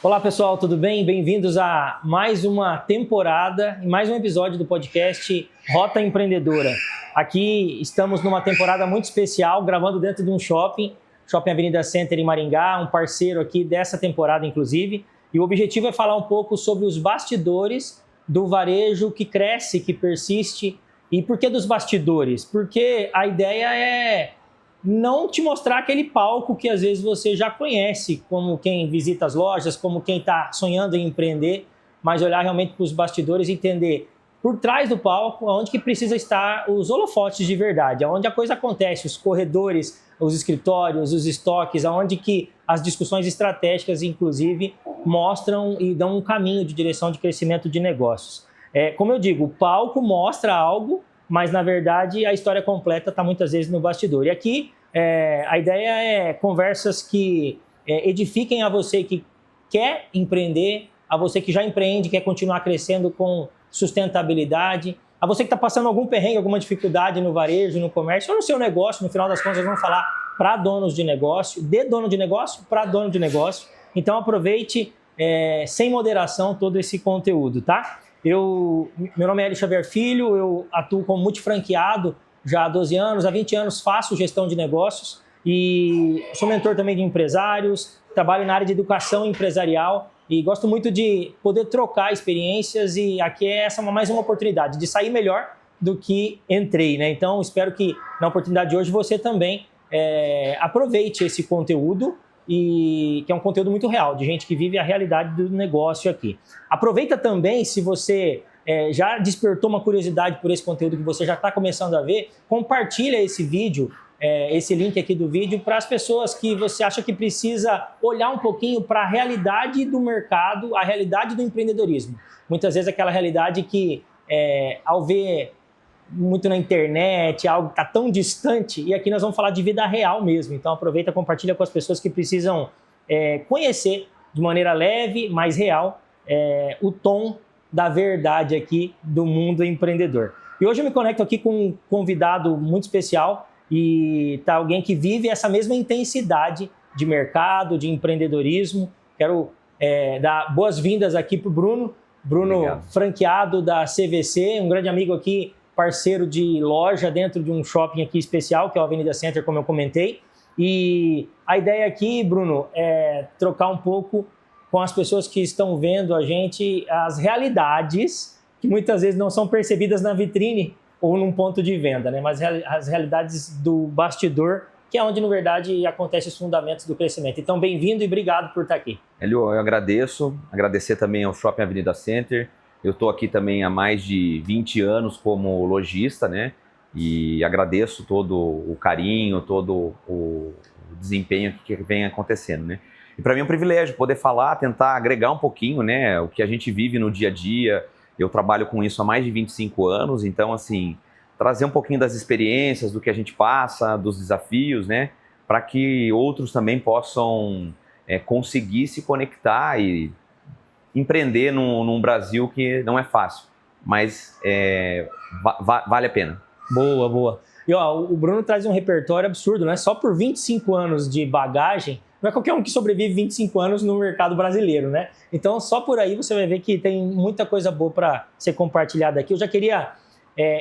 Olá pessoal, tudo bem? Bem-vindos a mais uma temporada e mais um episódio do podcast Rota Empreendedora. Aqui estamos numa temporada muito especial, gravando dentro de um shopping Avenida Center em Maringá, um parceiro aqui dessa temporada inclusive. E o objetivo é falar um pouco sobre os bastidores do varejo que cresce, que persiste. E por que dos bastidores? Porque a ideia é não te mostrar aquele palco que às vezes você já conhece, como quem visita as lojas, como quem está sonhando em empreender, mas olhar realmente para os bastidores e entender por trás do palco onde que precisa estar os holofotes de verdade, onde a coisa acontece, os corredores, os escritórios, os estoques, onde que as discussões estratégicas, inclusive, mostram e dão um caminho de direção de crescimento de negócios. Como eu digo, o palco mostra algo, mas, na verdade, a história completa está muitas vezes no bastidor. E aqui, a ideia é conversas que edifiquem a você que quer empreender, a você que já empreende, quer continuar crescendo com sustentabilidade, a você que está passando algum perrengue, alguma dificuldade no varejo, no comércio ou no seu negócio. No final das contas, nós vamos falar para donos de negócio, de dono de negócio para dono de negócio. Então, aproveite sem moderação todo esse conteúdo, tá? Meu nome é Hélio Xavier Filho, eu atuo como multifranqueado já há 12 anos, há 20 anos faço gestão de negócios e sou mentor também de empresários, trabalho na área de educação empresarial e gosto muito de poder trocar experiências e aqui mais uma oportunidade de sair melhor do que entrei, né? Então, espero que na oportunidade de hoje você também aproveite esse conteúdo e que é um conteúdo muito real, de gente que vive a realidade do negócio aqui. Aproveita também, se você já despertou uma curiosidade por esse conteúdo que você já está começando a ver, compartilha esse vídeo, esse link aqui do vídeo para as pessoas que você acha que precisa olhar um pouquinho para a realidade do mercado, a realidade do empreendedorismo. Muitas vezes aquela realidade que, ao ver muito na internet, algo que está tão distante, e aqui nós vamos falar de vida real mesmo. Então aproveita e compartilha com as pessoas que precisam conhecer de maneira leve, mais real, o tom da verdade aqui do mundo empreendedor. E hoje eu me conecto aqui com um convidado muito especial e tá alguém que vive essa mesma intensidade de mercado, de empreendedorismo. Quero dar boas-vindas aqui para o Bruno. Bruno, obrigado. Franqueado da CVC, um grande amigo aqui, parceiro de loja dentro de um shopping aqui especial, que é o Avenida Center, como eu comentei. E a ideia aqui, Bruno, é trocar um pouco com as pessoas que estão vendo a gente as realidades que muitas vezes não são percebidas na vitrine ou num ponto de venda, né? Mas as realidades do bastidor, que é onde, na verdade, acontecem os fundamentos do crescimento. Então, bem-vindo e obrigado por estar aqui. Hélio, eu agradecer também ao Shopping Avenida Center. Eu estou aqui também há mais de 20 anos como lojista, né? E agradeço todo o carinho, todo o desempenho que vem acontecendo, né? E para mim é um privilégio poder falar, tentar agregar um pouquinho, né? O que a gente vive no dia a dia. Eu trabalho com isso há mais de 25 anos, então, assim, trazer um pouquinho das experiências, do que a gente passa, dos desafios, né? Para que outros também possam conseguir se conectar e empreender num Brasil que não é fácil, mas vale a pena. Boa, boa. E ó, o Bruno traz um repertório absurdo, né? Só por 25 anos de bagagem, não é qualquer um que sobrevive 25 anos no mercado brasileiro, né? Então, só por aí você vai ver que tem muita coisa boa para ser compartilhada aqui. Eu já queria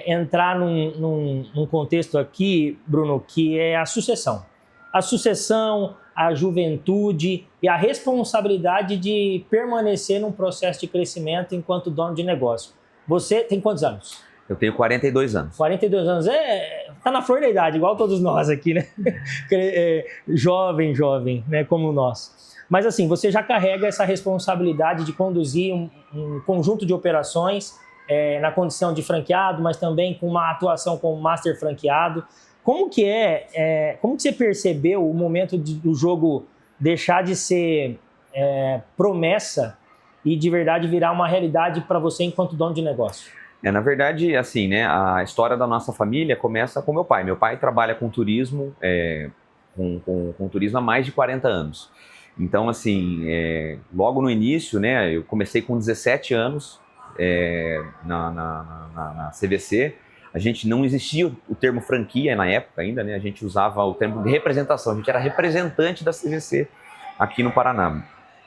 entrar num contexto aqui, Bruno, que é a sucessão. A sucessão, a juventude e a responsabilidade de permanecer num processo de crescimento enquanto dono de negócio. Você tem quantos anos? Eu tenho 42 anos. 42 anos, tá na flor da idade, igual todos nós aqui, né? Jovem, né? Como nós. Mas assim, você já carrega essa responsabilidade de conduzir um conjunto de operações na condição de franqueado, mas também com uma atuação como master franqueado. Como que como que você percebeu o momento do jogo deixar de ser promessa e de verdade virar uma realidade para você enquanto dono de negócio? Na verdade, assim, né, a história da nossa família começa com meu pai. Meu pai trabalha com turismo, com turismo há mais de 40 anos. Então, assim, logo no início, né, eu comecei com 17 anos na CVC. A gente não existia o termo franquia na época ainda, né? A gente usava o termo de representação. A gente era representante da CVC aqui no Paraná.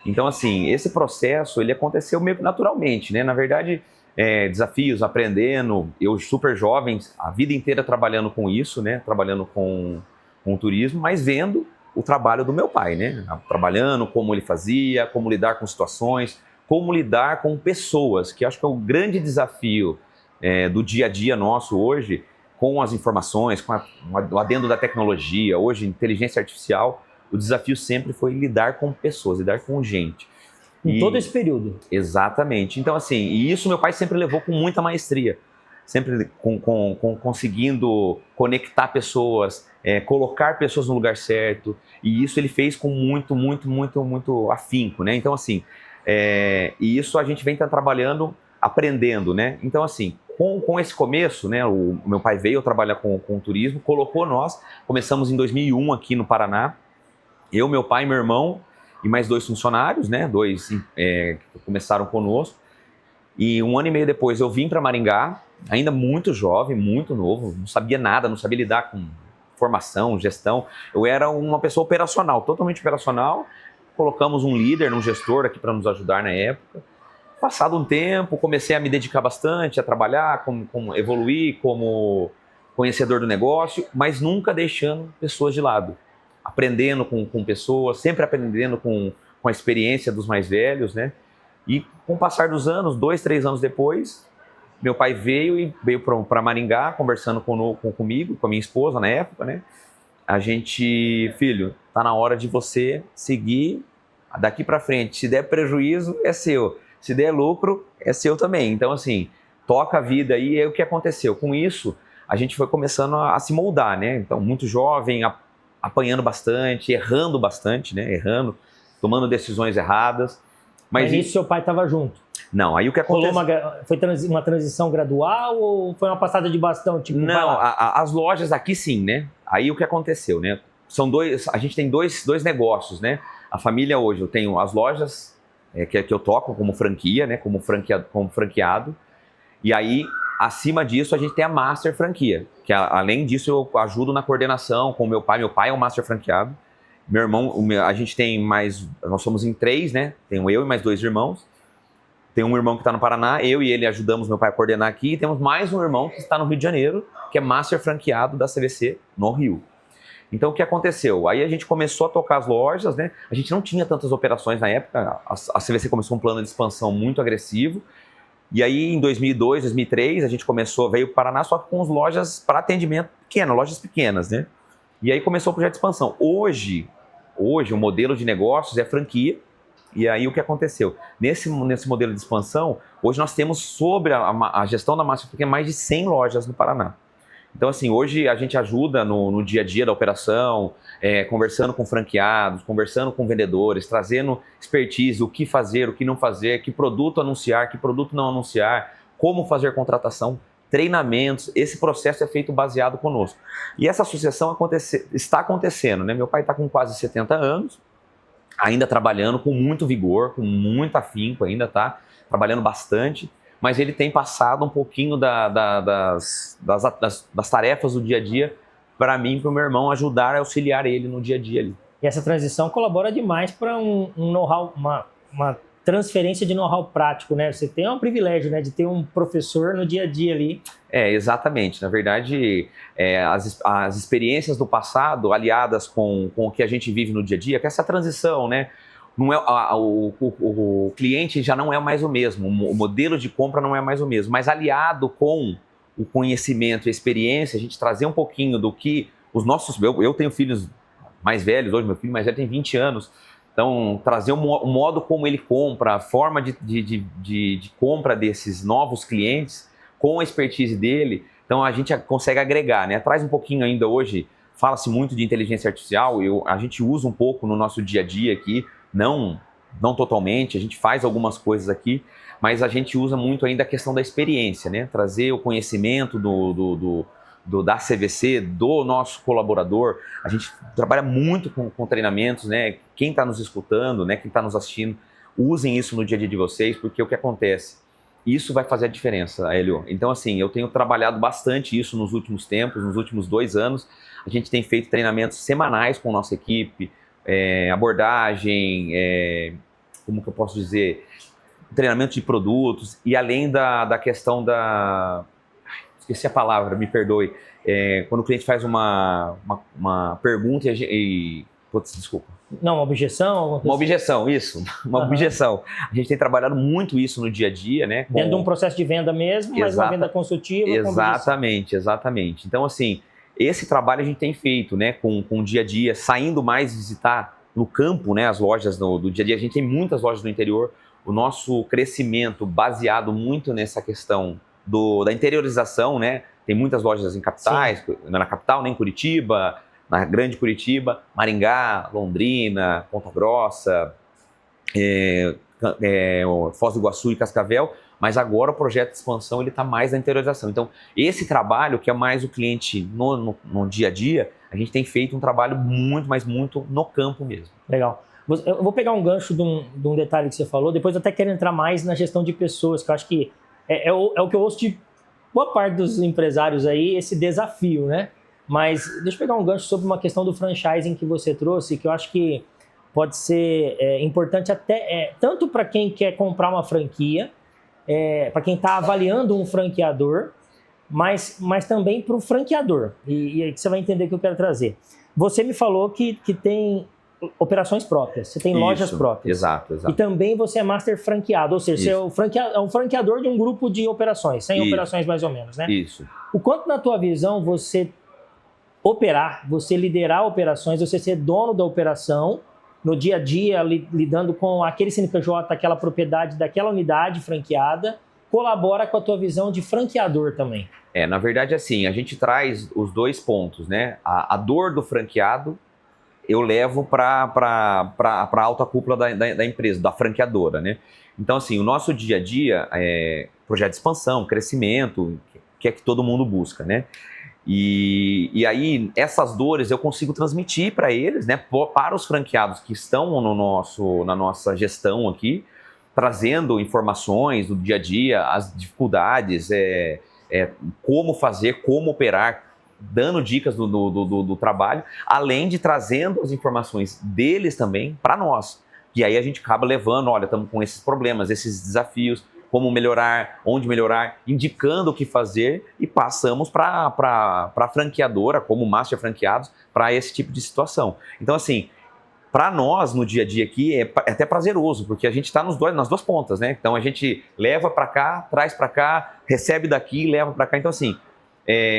Então, assim, esse processo, ele aconteceu meio que naturalmente, né? Na verdade, desafios, aprendendo, eu super jovem, a vida inteira trabalhando com isso, né? Trabalhando com turismo, mas vendo o trabalho do meu pai, né? Trabalhando, como ele fazia, como lidar com situações, como lidar com pessoas, que acho que é o grande desafio do dia a dia nosso hoje, com as informações, com o adendo da tecnologia, hoje inteligência artificial, o desafio sempre foi lidar com pessoas, lidar com gente. Em todo esse período. Exatamente. Então, assim, e isso meu pai sempre levou com muita maestria, sempre conseguindo conectar pessoas, colocar pessoas no lugar certo, e isso ele fez com muito afinco, né? Então, assim, e isso a gente vem trabalhando, aprendendo, né? Então, assim, com esse começo, né, o meu pai veio trabalhar com turismo, colocou nós, começamos em 2001 aqui no Paraná, eu, meu pai, meu irmão e mais 2 funcionários, né, 2 que começaram conosco, e 1 ano e meio depois eu vim para Maringá, ainda muito jovem, muito novo, não sabia nada, não sabia lidar com formação, gestão, eu era uma pessoa operacional, totalmente operacional, colocamos um líder, um gestor aqui para nos ajudar na época. Passado um tempo, comecei a me dedicar bastante, a trabalhar, evoluir como conhecedor do negócio, mas nunca deixando pessoas de lado. Aprendendo com pessoas, sempre aprendendo com a experiência dos mais velhos, né? E com o passar dos anos, 2, 3 anos depois, meu pai veio para Maringá, conversando comigo, com a minha esposa na época, né? A gente, filho, tá na hora de você seguir daqui para frente. Se der prejuízo, é seu. Se der lucro, é seu também. Então, assim, toca a vida aí. E aí o que aconteceu? Com isso, a gente foi começando a se moldar, né? Então, muito jovem, apanhando bastante, errando bastante, né? Errando, tomando decisões erradas. Mas nisso seu pai estava junto? Não, aí o que aconteceu... Foi uma transição gradual ou foi uma passada de bastão? Tipo, não, as lojas aqui sim, né? Aí o que aconteceu, né? A gente tem dois negócios, né? A família hoje, eu tenho as lojas que eu toco como franquia, né? Como franqueado. E aí, acima disso, a gente tem a Master Franquia, que além disso eu ajudo na coordenação com o meu pai. Meu pai é um Master Franqueado. Meu irmão, a gente tem nós somos em 3, né? Tenho eu e mais 2 irmãos. Tem um irmão que está no Paraná, eu e ele ajudamos meu pai a coordenar aqui. E temos mais um irmão que está no Rio de Janeiro, que é Master Franqueado da CVC no Rio. Então, o que aconteceu? Aí a gente começou a tocar as lojas, né? A gente não tinha tantas operações na época. A CVC começou um plano de expansão muito agressivo. E aí, em 2002, 2003, a gente veio para o Paraná só com as lojas para atendimento pequeno, lojas pequenas, né? E aí começou o projeto de expansão. Hoje o modelo de negócios é franquia. E aí o que aconteceu? Nesse modelo de expansão, hoje nós temos sobre a gestão da Master Franquia mais de 100 lojas no Paraná. Então, assim, hoje a gente ajuda no dia a dia da operação, conversando com franqueados, conversando com vendedores, trazendo expertise, o que fazer, o que não fazer, que produto anunciar, que produto não anunciar, como fazer contratação, treinamentos. Esse processo é feito baseado conosco. E essa sucessão está acontecendo, né? Meu pai está com quase 70 anos, ainda trabalhando com muito vigor, com muito afinco, ainda está trabalhando bastante, mas ele tem passado um pouquinho das tarefas do dia a dia para mim e para o meu irmão ajudar a auxiliar ele no dia a dia ali. E essa transição colabora demais para um know-how, uma transferência de know-how prático, né? Você tem um privilégio, né, de ter um professor no dia a dia ali. Exatamente. Na verdade, as experiências do passado aliadas com o que a gente vive no dia a dia, que é essa transição, né? Não é, o cliente já não é mais o mesmo, o modelo de compra não é mais o mesmo, mas aliado com o conhecimento e a experiência, a gente trazer um pouquinho do que os nossos... Eu tenho filhos mais velhos, hoje meu filho mais velho tem 20 anos, então trazer o modo como ele compra, a forma de compra desses novos clientes, com a expertise dele, então a gente consegue agregar, né? Traz um pouquinho ainda hoje, fala-se muito de inteligência artificial, a gente usa um pouco no nosso dia a dia aqui, não totalmente, a gente faz algumas coisas aqui, mas a gente usa muito ainda a questão da experiência, né? Trazer o conhecimento da CVC, do nosso colaborador. A gente trabalha muito com treinamentos, né? Quem está nos escutando, né? Quem está nos assistindo, usem isso no dia a dia de vocês, porque o que acontece? Isso vai fazer a diferença, Hélio. Então, assim, eu tenho trabalhado bastante isso nos últimos tempos, nos últimos 2 anos. A gente tem feito treinamentos semanais com a nossa equipe, abordagem, como que eu posso dizer, treinamento de produtos, e além da questão da... Esqueci a palavra, me perdoe. Quando o cliente faz uma pergunta Putz, desculpa. Não, uma objeção? Uma objeção, isso. Uma objeção. A gente tem trabalhado muito isso no dia a dia, né? Dentro de um processo de venda mesmo, mas uma venda consultiva. Exatamente. Então, assim, esse trabalho a gente tem feito, né? Com o dia a dia, saindo mais visitar no campo, né? As lojas do dia a dia. A gente tem muitas lojas no interior. O nosso crescimento baseado muito nessa questão da interiorização, né? Tem muitas lojas em capitais, na capital, né? Em Curitiba, na grande Curitiba, Maringá, Londrina, Ponta Grossa, Foz do Iguaçu e Cascavel, mas agora o projeto de expansão está mais na interiorização. Então, esse trabalho, que é mais o cliente no dia a dia, a gente tem feito um trabalho muito no campo mesmo. Legal. Eu vou pegar um gancho de um detalhe que você falou, depois eu até quero entrar mais na gestão de pessoas, que eu acho que é o que eu ouço de boa parte dos empresários aí, esse desafio, né? Mas deixa eu pegar um gancho sobre uma questão do franchising que você trouxe, que eu acho que pode ser importante até tanto para quem quer comprar uma franquia, para quem está avaliando um franqueador, mas também para o franqueador. E aí você vai entender o que eu quero trazer. Você me falou que tem operações próprias, você tem lojas próprias. Exato. E também você é master franqueado, ou seja, você é um franqueador de um grupo de operações, 100 operações mais ou menos, né? Isso. O quanto na tua visão você operar, você liderar operações, você ser dono da operação, no dia a dia, lidando com aquele CNPJ, aquela propriedade daquela unidade franqueada, colabora com a tua visão de franqueador também? Na verdade, assim, a gente traz os dois pontos, né? A dor do franqueado, eu levo para a alta cúpula da empresa, da franqueadora, né? Então, assim, o nosso dia a dia é projeto de expansão, crescimento, que é que todo mundo busca, né? E aí, essas dores eu consigo transmitir para eles, né, para os franqueados que estão na nossa gestão aqui, trazendo informações do dia a dia, as dificuldades, como fazer, como operar, dando dicas do trabalho, além de trazendo as informações deles também para nós. E aí a gente acaba levando, olha, estamos com esses problemas, esses desafios, como melhorar, onde melhorar, indicando o que fazer e passamos para a franqueadora, como master franqueados, para esse tipo de situação. Então, assim, para nós, no dia a dia aqui, é até prazeroso, porque a gente está nas duas pontas, né? Então, a gente leva para cá, traz para cá, recebe daqui, leva para cá. Então, assim,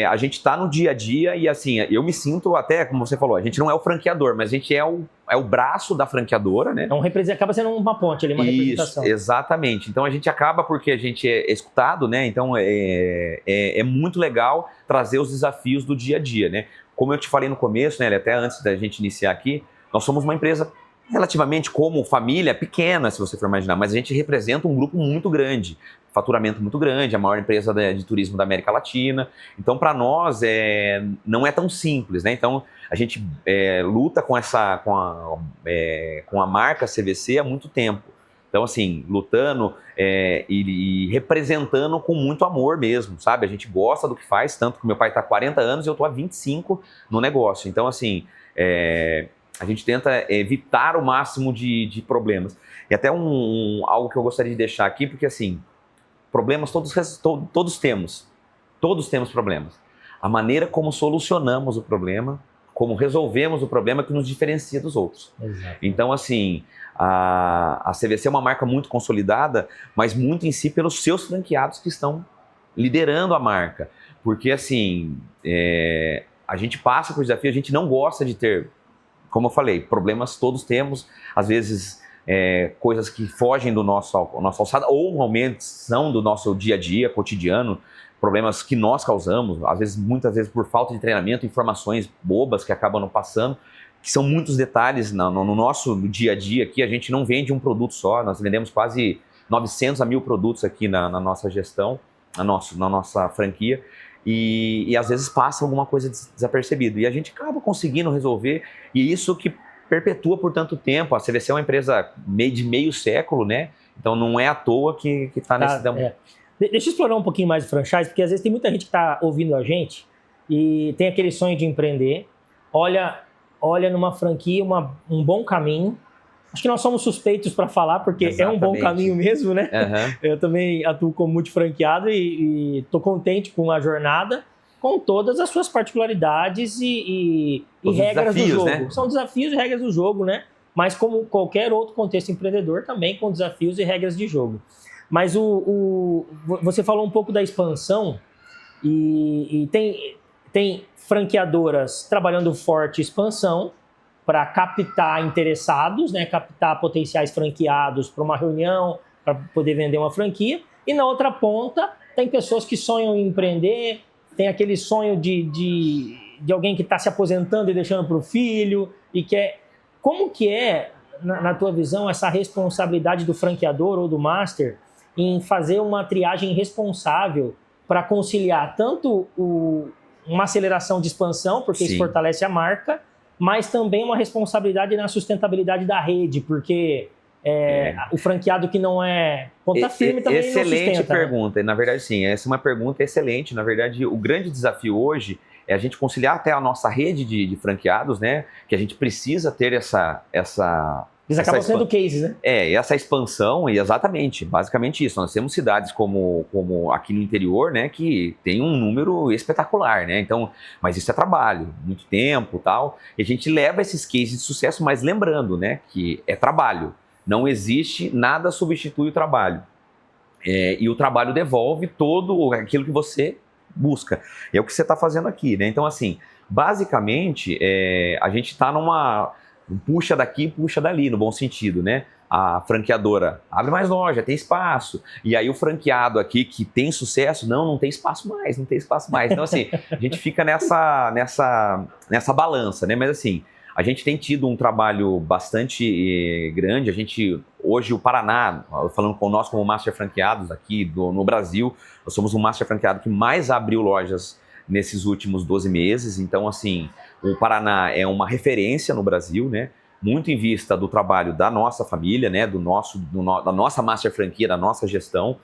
a gente está no dia a dia e, assim, eu me sinto até, como você falou, a gente não é o franqueador, mas a gente é o braço da franqueadora, né? Acaba sendo uma ponte ali, uma representação. Isso, exatamente. Então a gente acaba porque a gente é escutado, né? Então é muito legal trazer os desafios do dia a dia, né? Como eu te falei no começo, né, até antes da gente iniciar aqui, nós somos uma empresa relativamente como família pequena, se você for imaginar, mas a gente representa um grupo muito grande, faturamento muito grande, a maior empresa de turismo da América Latina. Então, para nós, não é tão simples, né? Então, a gente luta com a marca CVC há muito tempo. Então, assim, lutando e representando com muito amor mesmo, sabe? A gente gosta do que faz, tanto que meu pai está há 40 anos e eu estou há 25 no negócio. Então, assim, a gente tenta evitar o máximo de problemas. E até algo que eu gostaria de deixar aqui, porque, assim, problemas todos temos. Todos temos problemas. A maneira como solucionamos o problema, como resolvemos o problema que nos diferencia dos outros. Exato. Então, assim, a CVC é uma marca muito consolidada, mas muito em si pelos seus franqueados que estão liderando a marca. Porque, assim, a gente passa por desafio, a gente não gosta de ter, como eu falei, problemas todos temos, às vezes coisas que fogem do nosso alçada, ou realmente são do nosso dia a dia, cotidiano, problemas que nós causamos, muitas vezes por falta de treinamento, informações bobas que acabam não passando, que são muitos detalhes no nosso dia a dia aqui. A gente não vende um produto só, nós vendemos quase 900 a 1.000 produtos aqui na nossa gestão, na nossa franquia, e às vezes passa alguma coisa desapercebido, e a gente acaba conseguindo resolver, e isso que perpetua por tanto tempo. A CVC é uma empresa de meio século, né? Então não é à toa que está nesse... Deixa eu explorar um pouquinho mais o franchise, porque às vezes tem muita gente que está ouvindo a gente e tem aquele sonho de empreender, olha numa franquia um bom caminho, Acho que nós somos suspeitos para falar, porque Exatamente. é um bom caminho mesmo, né? Uhum. Eu também atuo como multifranqueado e estou contente com a jornada, com todas as suas particularidades e regras do jogo. Né? São desafios e regras do jogo, né? Mas como qualquer outro contexto empreendedor, também com desafios e regras de jogo. Mas você falou um pouco da expansão e tem franqueadoras trabalhando forte expansão para captar interessados, né? Captar potenciais franqueados para uma reunião, para poder vender uma franquia. E na outra ponta, tem pessoas que sonham em empreender, tem aquele sonho de alguém que está se aposentando e deixando para o filho. E quer... Como que é, na tua visão, essa responsabilidade do franqueador ou do master em fazer uma triagem responsável para conciliar tanto uma aceleração de expansão, porque isso fortalece a marca, mas também uma responsabilidade na sustentabilidade da rede, porque o franqueado que não é ponta firme também não sustenta. Excelente pergunta. Né? Na verdade, sim, essa é uma pergunta excelente. Na verdade, o grande desafio hoje é a gente conciliar até a nossa rede de franqueados, né? Que a gente precisa ter essa Eles acabam sendo cases, né? Essa expansão, e exatamente, basicamente isso. Nós temos cidades como aqui no interior, né, que tem um número espetacular, né? Então, mas isso é trabalho, muito tempo, tal. E a gente leva esses cases de sucesso, mas lembrando, né, que é trabalho. Não existe nada substitui o trabalho. E o trabalho devolve todo aquilo que você busca. E é o que você está fazendo aqui, né? Então, assim, basicamente, a gente está numa... puxa daqui, puxa dali, no bom sentido, né? A franqueadora abre mais loja, tem espaço. E aí o franqueado aqui que tem sucesso, não tem espaço mais, não tem espaço mais. Então, assim, a gente fica nessa balança, né? Mas, assim, a gente tem tido um trabalho bastante grande. A gente, hoje, o Paraná, falando com nós como Master Franqueados aqui no Brasil, nós somos o Master Franqueado que mais abriu lojas nesses últimos 12 meses. Então, assim, o Paraná é uma referência no Brasil, né? Muito em vista do trabalho da nossa família, né? Da nossa Master Franquia, da nossa gestão,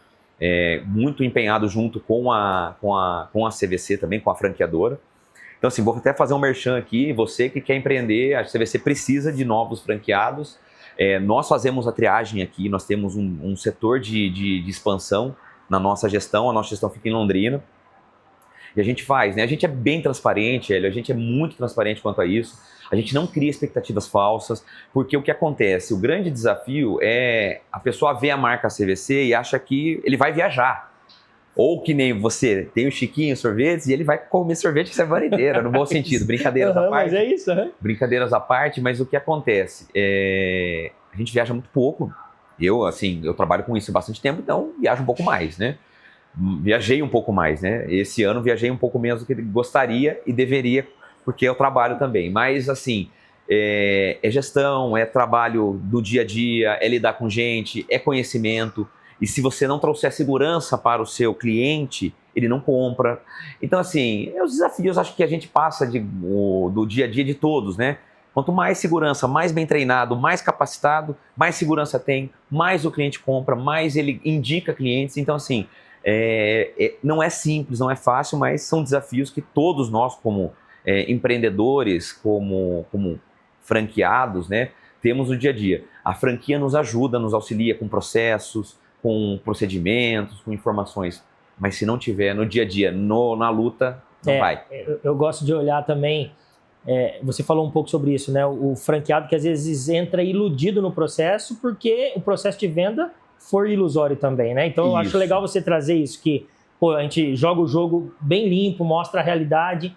muito empenhado junto com a CVC também, com a franqueadora. Então, assim, vou até fazer um merchan aqui. Você que quer empreender, a CVC precisa de novos franqueados. Nós fazemos a triagem aqui, nós temos um setor de expansão na nossa gestão. A nossa gestão fica em Londrina. E a gente faz, né? A gente é bem transparente, Hélio, a gente é muito transparente quanto a isso. A gente não cria expectativas falsas, porque o que acontece? O grande desafio é a pessoa ver a marca CVC e acha que ele vai viajar. Ou que nem você, tem o Chiquinho Sorvetes e ele vai comer sorvete a semana inteira, no bom sentido. Brincadeiras à parte. Mas é isso, Brincadeiras à parte, mas o que acontece? A gente viaja muito pouco. Eu trabalho com isso há bastante tempo, então viajo um pouco mais, né? Viajei um pouco mais, né? Esse ano viajei um pouco menos do que gostaria e deveria, porque eu trabalho também. Mas, assim, é gestão, é trabalho do dia a dia, é lidar com gente, é conhecimento. E se você não trouxer segurança para o seu cliente, ele não compra. Então, assim, os desafios, acho que a gente passa do dia a dia de todos, né? Quanto mais segurança, mais bem treinado, mais capacitado, mais segurança tem, mais o cliente compra, mais ele indica clientes. Então, assim... não é simples, não é fácil, mas são desafios que todos nós, como empreendedores, como franqueados, né, temos no dia a dia. A franquia nos ajuda, nos auxilia com processos, com procedimentos, com informações, mas se não tiver no dia a dia, na luta, não vai. Eu gosto de olhar também, você falou um pouco sobre isso, né, o franqueado que às vezes entra iludido no processo porque o processo de venda for ilusório também, né? Então eu acho legal você trazer isso, que a gente joga o jogo bem limpo, mostra a realidade,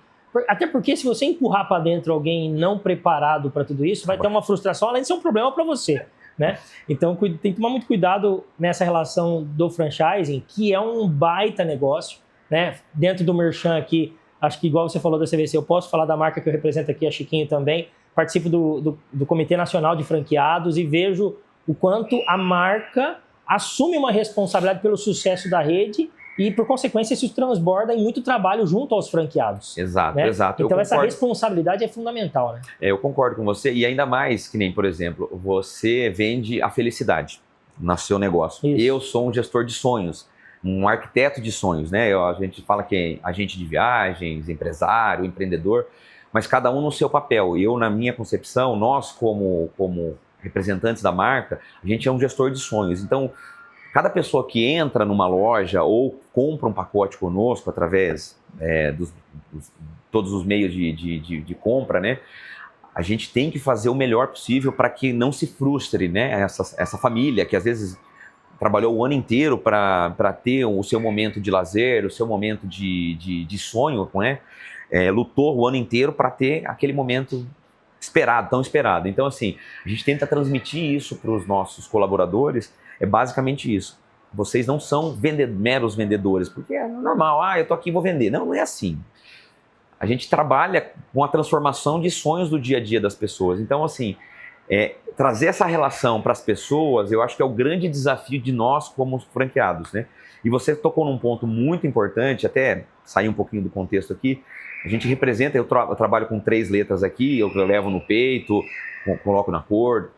até porque se você empurrar para dentro alguém não preparado para tudo isso, vai ter uma frustração, além de ser um problema para você, né? Então tem que tomar muito cuidado nessa relação do franchising, que é um baita negócio, né? Dentro do merchan aqui, acho que igual você falou da CVC, eu posso falar da marca que eu represento aqui, a Chiquinho também, participo do Comitê Nacional de Franqueados e vejo o quanto a marca assume uma responsabilidade pelo sucesso da rede e, por consequência, isso transborda em muito trabalho junto aos franqueados. Exato, né? exato. Então, essa responsabilidade é fundamental, né? Eu concordo com você, e ainda mais que nem, por exemplo, você vende a felicidade no seu negócio. Isso. Eu sou um gestor de sonhos, um arquiteto de sonhos, né? A gente fala que é agente de viagens, empresário, empreendedor, mas cada um no seu papel. Eu, na minha concepção, nós como representantes da marca, a gente é um gestor de sonhos. Então, cada pessoa que entra numa loja ou compra um pacote conosco através todos os meios de compra, né? A gente tem que fazer o melhor possível para que não se frustre, né? Essa família que às vezes trabalhou o ano inteiro para ter o seu momento de lazer, o seu momento de sonho, né? Lutou o ano inteiro para ter aquele momento esperado, tão esperado. Então, assim, a gente tenta transmitir isso para os nossos colaboradores. É basicamente isso. Vocês não são meros vendedores, porque é normal, eu tô aqui e vou vender. Não é assim. A gente trabalha com a transformação de sonhos do dia a dia das pessoas. Então, assim, trazer essa relação para as pessoas, eu acho que é o grande desafio de nós como franqueados, né? E você tocou num ponto muito importante, até sair um pouquinho do contexto aqui. A gente representa, eu trabalho com 3 letras aqui, eu levo no peito, coloco na cor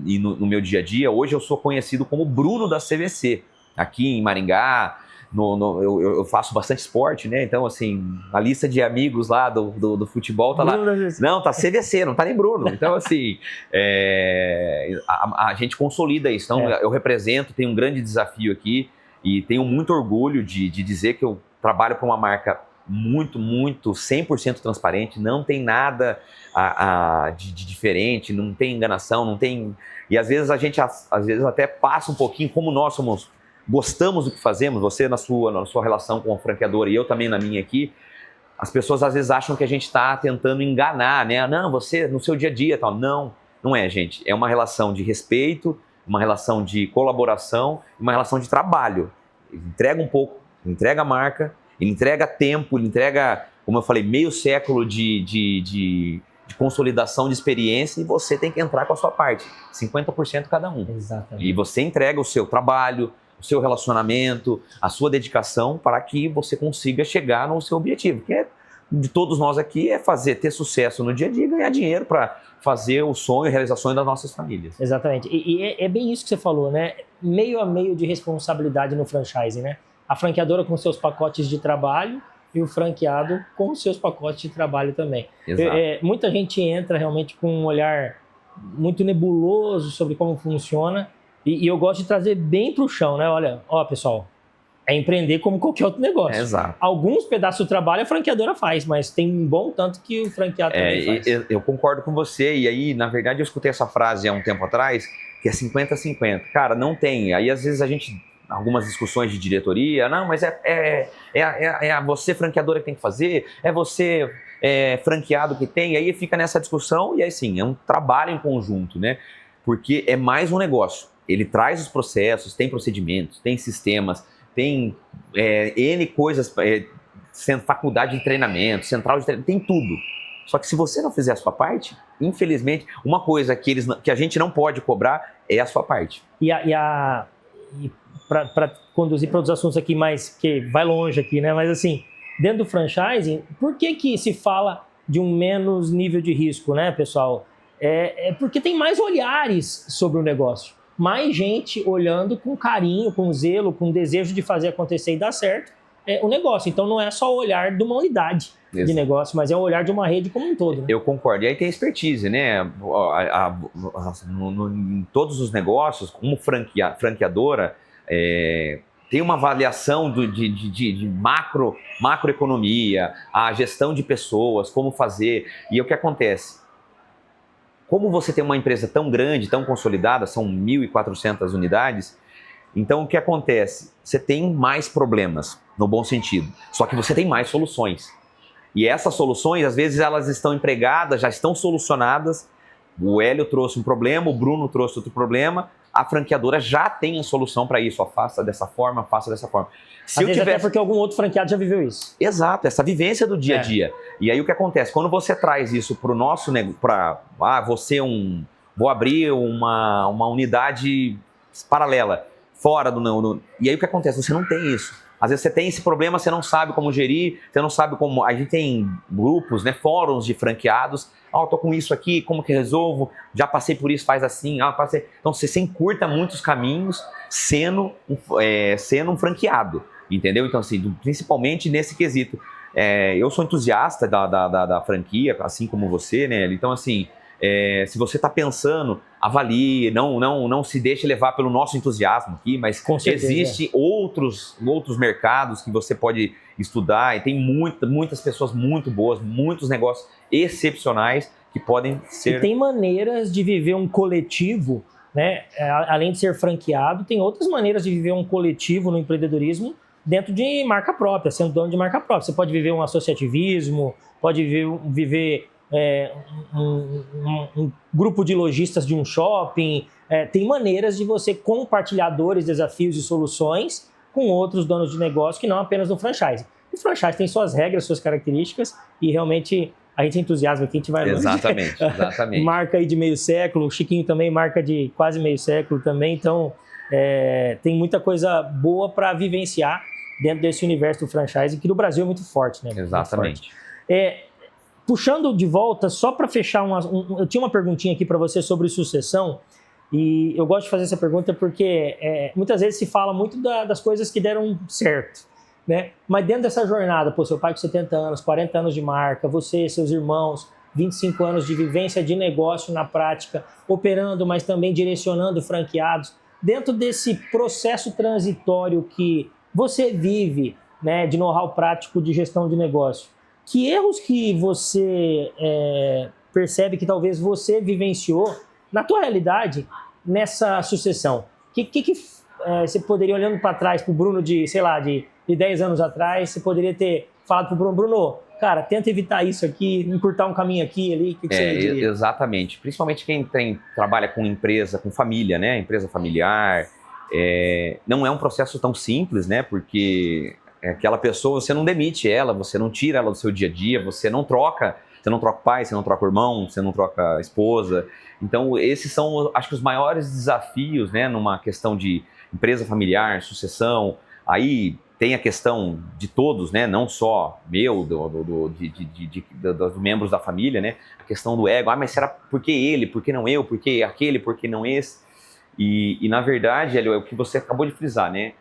e no meu dia a dia. Hoje eu sou conhecido como Bruno da CVC, aqui em Maringá. Eu faço bastante esporte, né? Então, assim, a lista de amigos lá do futebol tá Bruno lá. Não, tá CVC, não tá nem Bruno. Então, assim, a gente consolida isso. Então, eu represento, tenho um grande desafio aqui e tenho muito orgulho de dizer que eu trabalho para uma marca muito, 100% transparente, não tem nada de diferente, não tem enganação, não tem... E às vezes a gente até passa um pouquinho, como nós gostamos do que fazemos, você na sua relação com a franqueadora e eu também na minha aqui, as pessoas às vezes acham que a gente está tentando enganar, né? Não, você no seu dia a dia tal. Não é, gente. É uma relação de respeito, uma relação de colaboração, uma relação de trabalho. Entrega um pouco, entrega a marca, ele entrega tempo, ele entrega, como eu falei, meio século de consolidação de experiência e você tem que entrar com a sua parte, 50% cada um. Exatamente. E você entrega o seu trabalho, o seu relacionamento, a sua dedicação para que você consiga chegar no seu objetivo, que de todos nós aqui ter sucesso no dia a dia e ganhar dinheiro para fazer o sonho e realizações das nossas famílias. Exatamente. E é bem isso que você falou, né? Meio a meio de responsabilidade no franchising, né? A franqueadora com seus pacotes de trabalho e o franqueado com seus pacotes de trabalho também. Exato. Muita gente entra realmente com um olhar muito nebuloso sobre como funciona e eu gosto de trazer bem para o chão, né? Olha, pessoal, é empreender como qualquer outro negócio. Exato. Alguns pedaços do trabalho a franqueadora faz, mas tem um bom tanto que o franqueado também faz. Eu concordo com você, e aí, na verdade, eu escutei essa frase há um tempo atrás, que é 50-50. Cara, não tem. Aí, às vezes, algumas discussões de diretoria, não, mas é você franqueadora que tem que fazer, é você franqueado que tem, aí fica nessa discussão, e aí sim, é um trabalho em conjunto, né? Porque é mais um negócio. Ele traz os processos, tem procedimentos, tem sistemas, tem N coisas, faculdade de treinamento, central de treinamento, tem tudo. Só que se você não fizer a sua parte, infelizmente, uma coisa que a gente não pode cobrar é a sua parte. E para conduzir para outros assuntos aqui mais, que vai longe aqui, né? Mas assim, dentro do franchising, por que se fala de um menos nível de risco, né, pessoal? Porque tem mais olhares sobre o negócio. Mais gente olhando com carinho, com zelo, com desejo de fazer acontecer e dar certo o negócio. Então não é só o olhar de uma unidade de negócio, mas é o olhar de uma rede como um todo. Né? Eu concordo. E aí tem expertise, né? Em todos os negócios, como franqueadora, tem uma avaliação de macroeconomia, a gestão de pessoas, como fazer. E o que acontece? Como você tem uma empresa tão grande, tão consolidada, são 1.400 unidades, então o que acontece? Você tem mais problemas, no bom sentido, só que você tem mais soluções. E essas soluções, às vezes, elas estão empregadas, já estão solucionadas. O Hélio trouxe um problema, o Bruno trouxe outro problema, a franqueadora já tem a solução para isso. Faça dessa forma, faça dessa forma. Às vezes até porque algum outro franqueado já viveu isso. Exato, essa vivência do dia a dia. E aí o que acontece? Quando você traz isso para o nosso negócio, vou abrir uma unidade paralela, fora do... E aí o que acontece? Você não tem isso. Às vezes você tem esse problema, você não sabe como gerir, você não sabe como... A gente tem grupos, né, fóruns de franqueados. Eu tô com isso aqui, como que resolvo? Já passei por isso, faz assim. Passei... Então você encurta muitos caminhos sendo um franqueado, entendeu? Então assim, principalmente nesse quesito. Eu sou entusiasta da franquia, assim como você, né? Então assim, Se você está pensando, avalie, não se deixe levar pelo nosso entusiasmo aqui, mas existem outros mercados que você pode estudar e tem muitas pessoas muito boas, muitos negócios excepcionais que podem ser... E tem maneiras de viver um coletivo, né? Além de ser franqueado, tem outras maneiras de viver um coletivo no empreendedorismo dentro de marca própria, sendo dono de marca própria. Você pode viver um associativismo, pode viver um grupo de lojistas de um shopping. Tem maneiras de você compartilhar dores, desafios e soluções com outros donos de negócio que não apenas no franchise. O franchise tem suas regras, suas características e realmente a gente é entusiasma aqui, a gente vai longe. Exatamente. Marca aí de meio século, o Chiquinho também marca de quase meio século também, então tem muita coisa boa para vivenciar dentro desse universo do franchise, que no Brasil é muito forte, né? Exatamente. Puxando de volta, só para fechar, eu tinha uma perguntinha aqui para você sobre sucessão, e eu gosto de fazer essa pergunta porque muitas vezes se fala muito das coisas que deram certo, né? Mas dentro dessa jornada, seu pai com 70 anos, 40 anos de marca, você, seus irmãos, 25 anos de vivência de negócio na prática, operando, mas também direcionando franqueados, dentro desse processo transitório que você vive, né, de know-how prático de gestão de negócio, que erros que você percebe que talvez você vivenciou na tua realidade nessa sucessão? Que você poderia, olhando para trás, para o Bruno de 10 anos atrás, você poderia ter falado para o Bruno, cara, tenta evitar isso aqui, encurtar um caminho aqui ali, o que você diria? Exatamente, principalmente quem trabalha com empresa, com família, né, empresa familiar, não é um processo tão simples, né, porque aquela pessoa, você não demite ela, você não tira ela do seu dia a dia, você não troca pai, você não troca irmão, você não troca esposa. Então, esses são, acho que, os maiores desafios, né, numa questão de empresa familiar, sucessão. Aí tem a questão de todos, né, não só meu, dos membros da família, né, a questão do ego. Mas será por que ele, por que não eu, por que aquele, por que não esse? E na verdade, Hélio, é o que você acabou de frisar, né,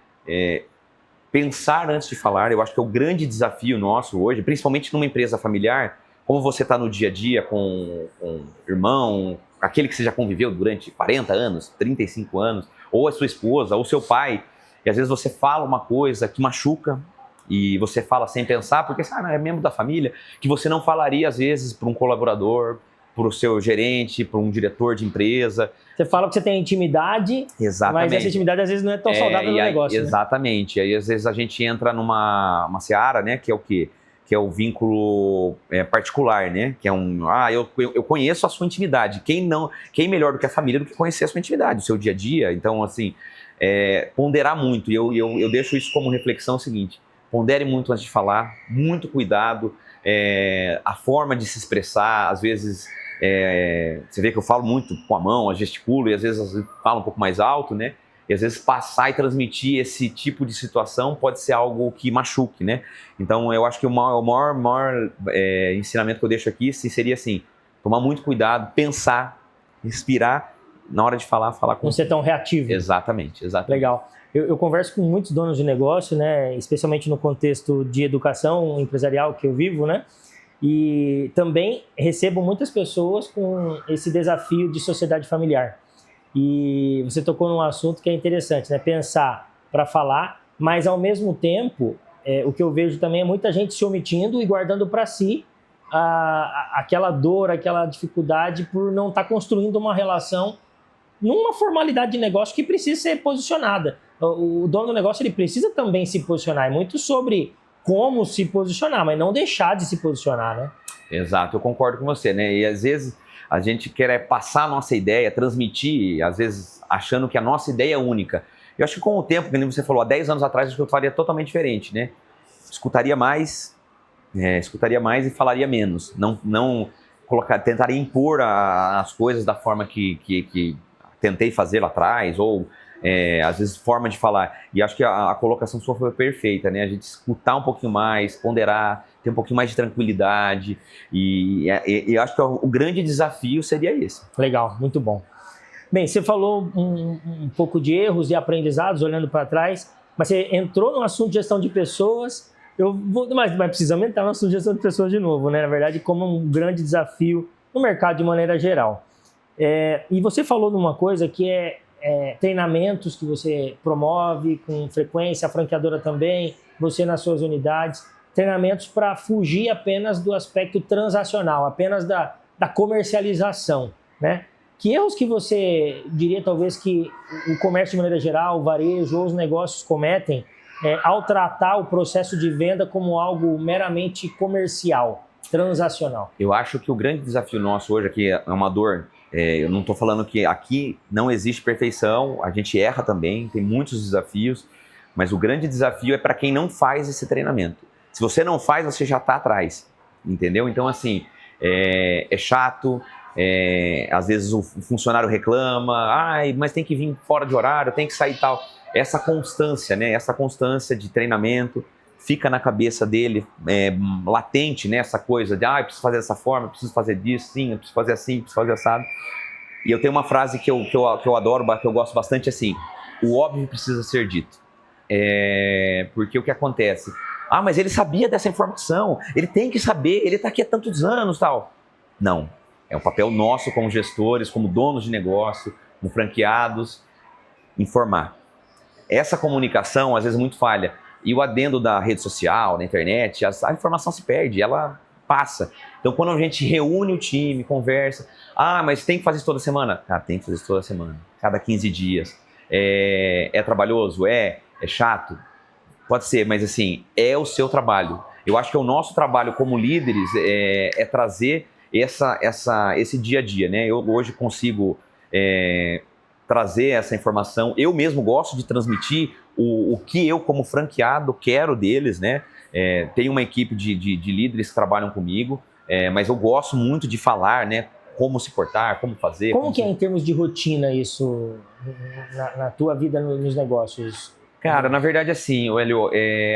pensar antes de falar. Eu acho que é o grande desafio nosso hoje, principalmente numa empresa familiar, como você está no dia a dia com irmão, aquele que você já conviveu durante 40 anos, 35 anos, ou a sua esposa, ou seu pai, e às vezes você fala uma coisa que machuca, e você fala sem pensar, porque é membro da família, que você não falaria às vezes para um colaborador, para o seu gerente, para um diretor de empresa. Você fala que você tem intimidade, exatamente, mas essa intimidade às vezes não é tão saudável no negócio. Exatamente, né? Aí às vezes a gente entra numa seara, né, que é o quê? Que é o vínculo particular, né? Que é eu conheço a sua intimidade. Quem melhor do que a família do que conhecer a sua intimidade, o seu dia a dia? Então, assim, ponderar muito. E eu deixo isso como reflexão o seguinte: pondere muito antes de falar, muito cuidado, a forma de se expressar. Às vezes, você vê que eu falo muito com a mão, gesticulo, e às vezes falo um pouco mais alto, né? E às vezes passar e transmitir esse tipo de situação pode ser algo que machuque, né? Então eu acho que o maior ensinamento que eu deixo aqui seria assim: tomar muito cuidado, pensar, respirar, na hora de falar com... Não ser tão reativo. Exatamente. Legal. Eu converso com muitos donos de negócio, né? Especialmente no contexto de educação empresarial que eu vivo, né? E também recebo muitas pessoas com esse desafio de sociedade familiar. E você tocou num assunto que é interessante, né? Pensar para falar, mas ao mesmo tempo, o que eu vejo também é muita gente se omitindo e guardando para si aquela dor, aquela dificuldade por não estar construindo uma relação numa formalidade de negócio que precisa ser posicionada. O dono do negócio, ele precisa também se posicionar. É muito sobre como se posicionar, mas não deixar de se posicionar, né? Exato, eu concordo com você, né? E às vezes a gente quer passar a nossa ideia, transmitir, às vezes achando que a nossa ideia é única. Eu acho que com o tempo, como você falou, há 10 anos atrás, eu faria totalmente diferente, né? Escutaria mais e falaria menos. Não tentaria impor as coisas da forma que tentei fazer lá atrás, ou às vezes forma de falar. E acho que a colocação sua foi perfeita, né? A gente escutar um pouquinho mais, ponderar, ter um pouquinho mais de tranquilidade. E acho que o grande desafio seria esse. Legal, muito bom. Bem, você falou um pouco de erros e aprendizados olhando para trás, mas você entrou no assunto de gestão de pessoas. Mas precisamos entrar no assunto de gestão de pessoas de novo, né? Na verdade, como um grande desafio no mercado de maneira geral. E você falou de uma coisa que é treinamentos que você promove com frequência, a franqueadora também, você nas suas unidades, treinamentos para fugir apenas do aspecto transacional, apenas da comercialização, né? Que erros que você diria talvez que o comércio de maneira geral, o varejo ou os negócios cometem ao tratar o processo de venda como algo meramente comercial, transacional? Eu acho que o grande desafio nosso hoje aqui é uma dor. Eu não estou falando que aqui não existe perfeição, a gente erra também, tem muitos desafios, mas o grande desafio é para quem não faz esse treinamento. Se você não faz, você já está atrás, entendeu? Então, assim, é chato, às vezes o funcionário reclama, mas tem que vir fora de horário, tem que sair e tal. Essa constância, né? Essa constância de treinamento fica na cabeça dele, latente, né? Essa coisa de, eu preciso fazer dessa forma, eu preciso fazer disso, sim, eu preciso fazer assim, eu preciso fazer assado. E eu tenho uma frase que eu adoro, que eu gosto bastante, assim, o óbvio precisa ser dito. Porque o que acontece? Mas ele sabia dessa informação, ele tem que saber, ele está aqui há tantos anos, tal. Não, é um papel nosso como gestores, como donos de negócio, como franqueados, informar. Essa comunicação, às vezes, muito falha. E o adendo da rede social, da internet, a informação se perde, ela passa. Então, quando a gente reúne o time, conversa, mas tem que fazer isso toda semana? Cara, tem que fazer isso toda semana, cada 15 dias. É trabalhoso? É chato? Pode ser, mas assim, é o seu trabalho. Eu acho que o nosso trabalho como líderes é trazer esse dia a dia, né? Eu hoje consigo trazer essa informação. Eu mesmo gosto de transmitir o que eu, como franqueado, quero deles, né? Tenho uma equipe de líderes que trabalham comigo, mas eu gosto muito de falar, né? Como se portar, como fazer. Como que é em termos de rotina isso na tua vida nos negócios? Cara, na verdade, assim, Hélio,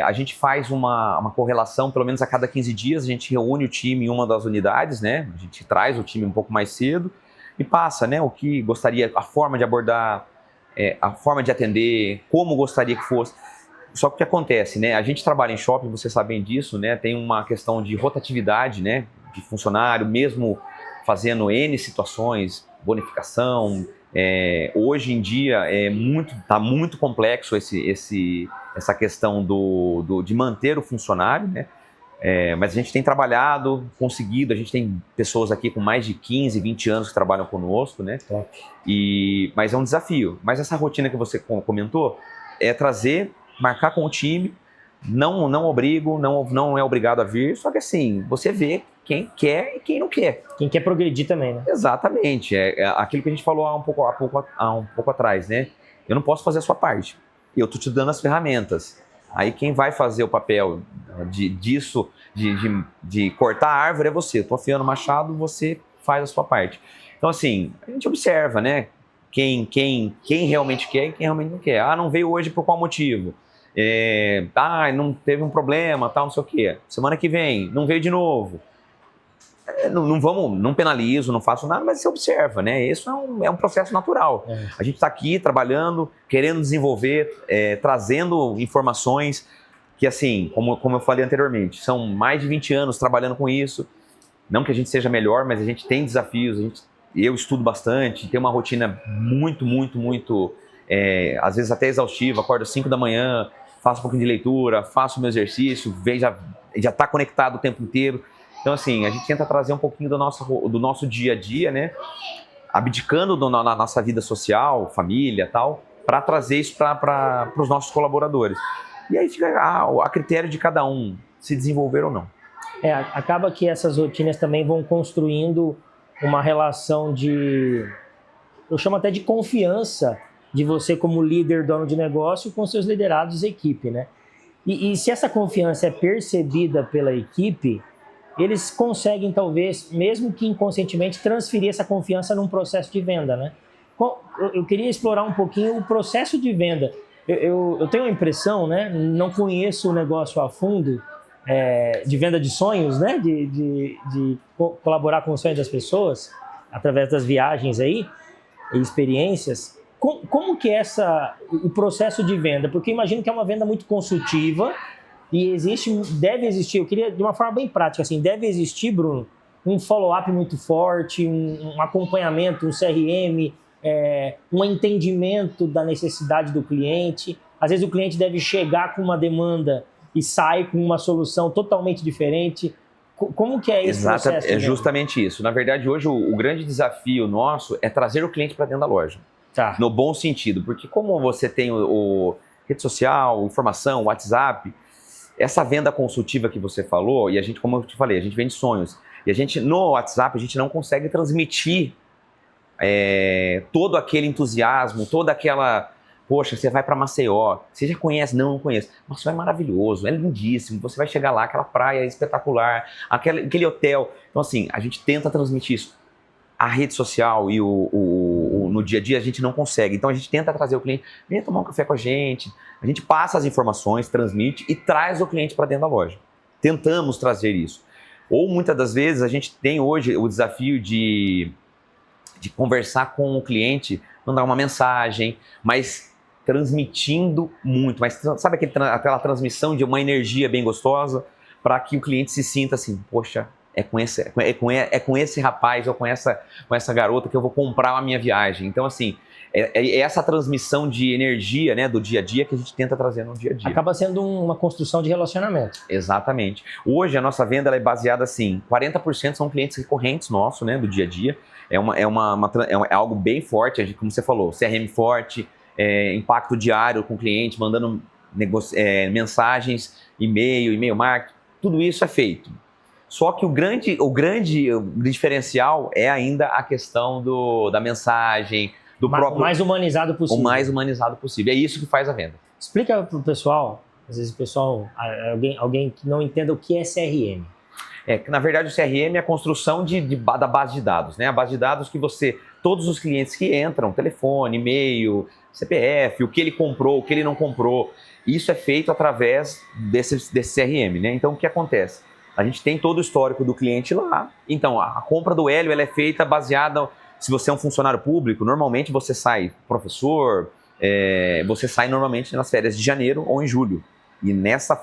a gente faz uma correlação, pelo menos a cada 15 dias, a gente reúne o time em uma das unidades, né? A gente traz o time um pouco mais cedo e passa, né? O que gostaria, a forma de abordar, a forma de atender, como gostaria que fosse. Só que o que acontece, né? A gente trabalha em shopping, vocês sabem disso, né? Tem uma questão de rotatividade, né? De funcionário, mesmo fazendo N situações, bonificação. Hoje em dia tá muito complexo essa questão de manter o funcionário, né? Mas a gente tem trabalhado, conseguido, a gente tem pessoas aqui com mais de 15, 20 anos que trabalham conosco, né? Mas é um desafio. Mas essa rotina que você comentou é marcar com o time, não obrigo, não é obrigado a vir, só que assim, você vê quem quer e quem não quer. Quem quer progredir também, né? Exatamente. É aquilo que a gente falou há um pouco atrás, né? Eu não posso fazer a sua parte. Eu tô te dando as ferramentas. Aí quem vai fazer o papel de cortar a árvore é você. Eu tô afiando o machado, você faz a sua parte. Então, assim, a gente observa, né? Quem realmente quer e quem realmente não quer. Não veio hoje por qual motivo? Não teve um problema, tal, não sei o quê. Semana que vem, não veio de novo. Não penalizo, não faço nada, mas você observa, né? Isso é um processo natural. A gente está aqui trabalhando, querendo desenvolver, trazendo informações que, assim, como eu falei anteriormente, são mais de 20 anos trabalhando com isso. Não que a gente seja melhor, mas a gente tem desafios, eu estudo bastante, tenho uma rotina muito, muito, muito, às vezes até exaustiva, acordo às 5 da manhã, faço um pouquinho de leitura, faço o meu exercício, já está conectado o tempo inteiro. Então, assim, a gente tenta trazer um pouquinho do nosso dia a dia, né? Abdicando na nossa vida social, família e tal, para trazer isso para os nossos colaboradores. E aí fica a critério de cada um se desenvolver ou não. Acaba que essas rotinas também vão construindo uma relação eu chamo até de confiança de você como líder, dono de negócio, com seus liderados e equipe, né? E se essa confiança é percebida pela equipe, eles conseguem, talvez, mesmo que inconscientemente, transferir essa confiança num processo de venda, né? Eu queria explorar um pouquinho o processo de venda. Eu tenho a impressão, né? Não conheço o negócio a fundo, de venda de sonhos, né? De colaborar com o sonho das pessoas, através das viagens aí, e experiências. Como que é o processo de venda? Porque eu imagino que é uma venda muito consultiva, e deve existir, eu queria de uma forma bem prática, assim, deve existir, Bruno, um follow-up muito forte, um acompanhamento, um CRM, um entendimento da necessidade do cliente. Às vezes o cliente deve chegar com uma demanda e sai com uma solução totalmente diferente. Como que é esse processo? É justamente isso. Na verdade, hoje o grande desafio nosso é trazer o cliente para dentro da loja. Tá. No bom sentido, porque como você tem o rede social, informação, WhatsApp, essa venda consultiva que você falou, e a gente, como eu te falei, a gente vende sonhos. E a gente, no WhatsApp, a gente não consegue transmitir todo aquele entusiasmo, toda aquela... Poxa, você vai para Maceió, você já conhece? Não conheço. Maceió é maravilhoso, é lindíssimo, você vai chegar lá, aquela praia é espetacular, aquele hotel. Então, assim, a gente tenta transmitir isso. A rede social e no dia a dia a gente não consegue. Então, a gente tenta trazer o cliente, venha tomar um café com a gente passa as informações, transmite e traz o cliente para dentro da loja. Tentamos trazer isso. Ou, muitas das vezes, a gente tem hoje o desafio de conversar com o cliente, mandar uma mensagem, mas transmitindo muito, mas sabe aquela transmissão de uma energia bem gostosa para que o cliente se sinta assim, poxa, é com esse rapaz ou com essa garota que eu vou comprar a minha viagem. Então, assim, é essa transmissão de energia, né, do dia a dia que a gente tenta trazer no dia a dia. Acaba sendo uma construção de relacionamento. Exatamente. Hoje a nossa venda ela é baseada assim, 40% são clientes recorrentes nossos, né, do dia a dia. É algo bem forte, como você falou, CRM forte, impacto diário com o cliente, mandando mensagens, e-mail marketing, tudo isso é feito. Só que o grande diferencial é ainda a questão da mensagem, do próprio... O mais humanizado possível. O mais humanizado possível. É isso que faz a venda. Explica para o pessoal, às vezes o pessoal, alguém que não entenda o que é CRM. Que na verdade o CRM é a construção da base de dados, né? A base de dados que todos os clientes que entram, telefone, e-mail, CPF, o que ele comprou, o que ele não comprou, isso é feito através desse CRM, né? Então o que acontece? A gente tem todo o histórico do cliente lá, então a compra do Hélio ela é feita baseada, se você é um funcionário público, normalmente você sai professor, você sai normalmente nas férias de janeiro ou em julho, e nessa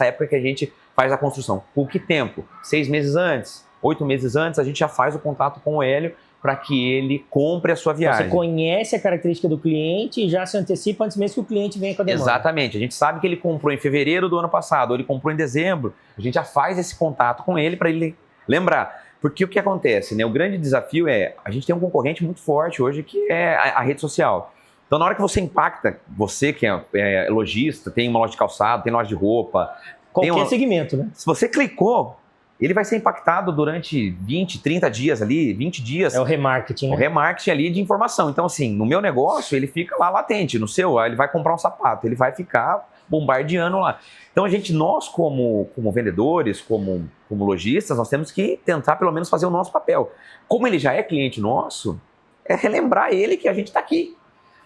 época que a gente faz a construção. Por que tempo? 6 meses antes, 8 meses antes, a gente já faz o contato com o Hélio para que ele compre a sua viagem. Você conhece a característica do cliente e já se antecipa antes mesmo que o cliente venha com a demanda. Exatamente. A gente sabe que ele comprou em fevereiro do ano passado, ou ele comprou em dezembro. A gente já faz esse contato com ele para ele lembrar. Porque o que acontece, né? O grande desafio a gente tem um concorrente muito forte hoje que é a rede social. Então, na hora que você impacta, você que é lojista, tem uma loja de calçado, tem loja de roupa... Qualquer segmento, né? Se você clicou, ele vai ser impactado durante 20, 30 dias ali, 20 dias. É o remarketing. O remarketing ali de informação. Então, assim, no meu negócio, ele fica lá latente. No seu, ele vai comprar um sapato, ele vai ficar bombardeando lá. Então, nós como vendedores, como lojistas, nós temos que tentar pelo menos fazer o nosso papel. Como ele já é cliente nosso, é relembrar ele que a gente está aqui.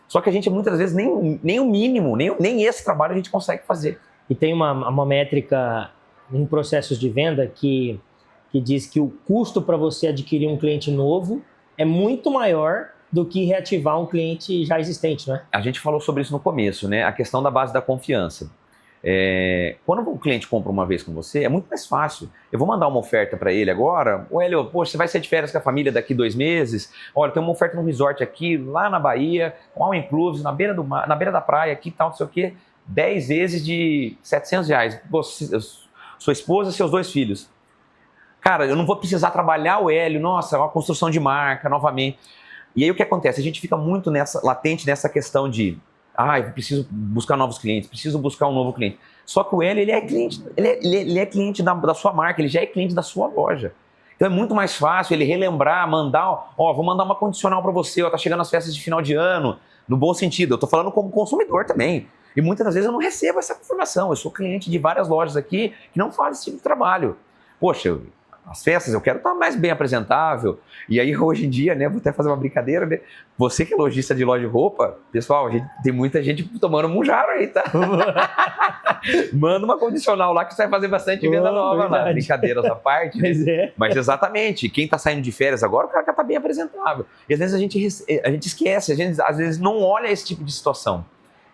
Só que a gente, muitas vezes, nem o mínimo, nem esse trabalho a gente consegue fazer. E tem uma métrica em processos de venda que diz que o custo para você adquirir um cliente novo é muito maior do que reativar um cliente já existente, né? A gente falou sobre isso no começo, né? A questão da base da confiança. Quando o cliente compra uma vez com você, é muito mais fácil. Eu vou mandar uma oferta para ele agora. Ô, Hélio, poxa, você vai sair de férias com a família daqui 2 meses? Olha, tem uma oferta no resort aqui, lá na Bahia, com all inclusive, na beira da praia, aqui e tal, não sei o quê. 10 vezes de R$700. Sua esposa e seus 2 filhos. Cara, eu não vou precisar trabalhar o Hélio. Nossa, é uma construção de marca novamente. E aí o que acontece? A gente fica muito latente nessa questão de eu preciso buscar novos clientes, preciso buscar um novo cliente. Só que o Hélio, ele é cliente, ele é cliente da sua marca, ele já é cliente da sua loja. Então é muito mais fácil ele relembrar, vou mandar uma condicional para você, tá chegando as festas de final de ano, no bom sentido. Eu tô falando como consumidor também. E muitas das vezes eu não recebo essa informação. Eu sou cliente de várias lojas aqui que não fazem esse tipo de trabalho. Poxa, as festas eu quero estar mais bem apresentável. E aí hoje em dia, né, vou até fazer uma brincadeira, né? Você que é lojista de loja de roupa, pessoal, tem muita gente tomando munjaro aí, tá? Manda uma condicional lá que você vai fazer bastante venda nova lá. Brincadeiras à parte. Mas exatamente, quem está saindo de férias agora, o cara já está bem apresentável. E às vezes a gente esquece, às vezes não olha esse tipo de situação.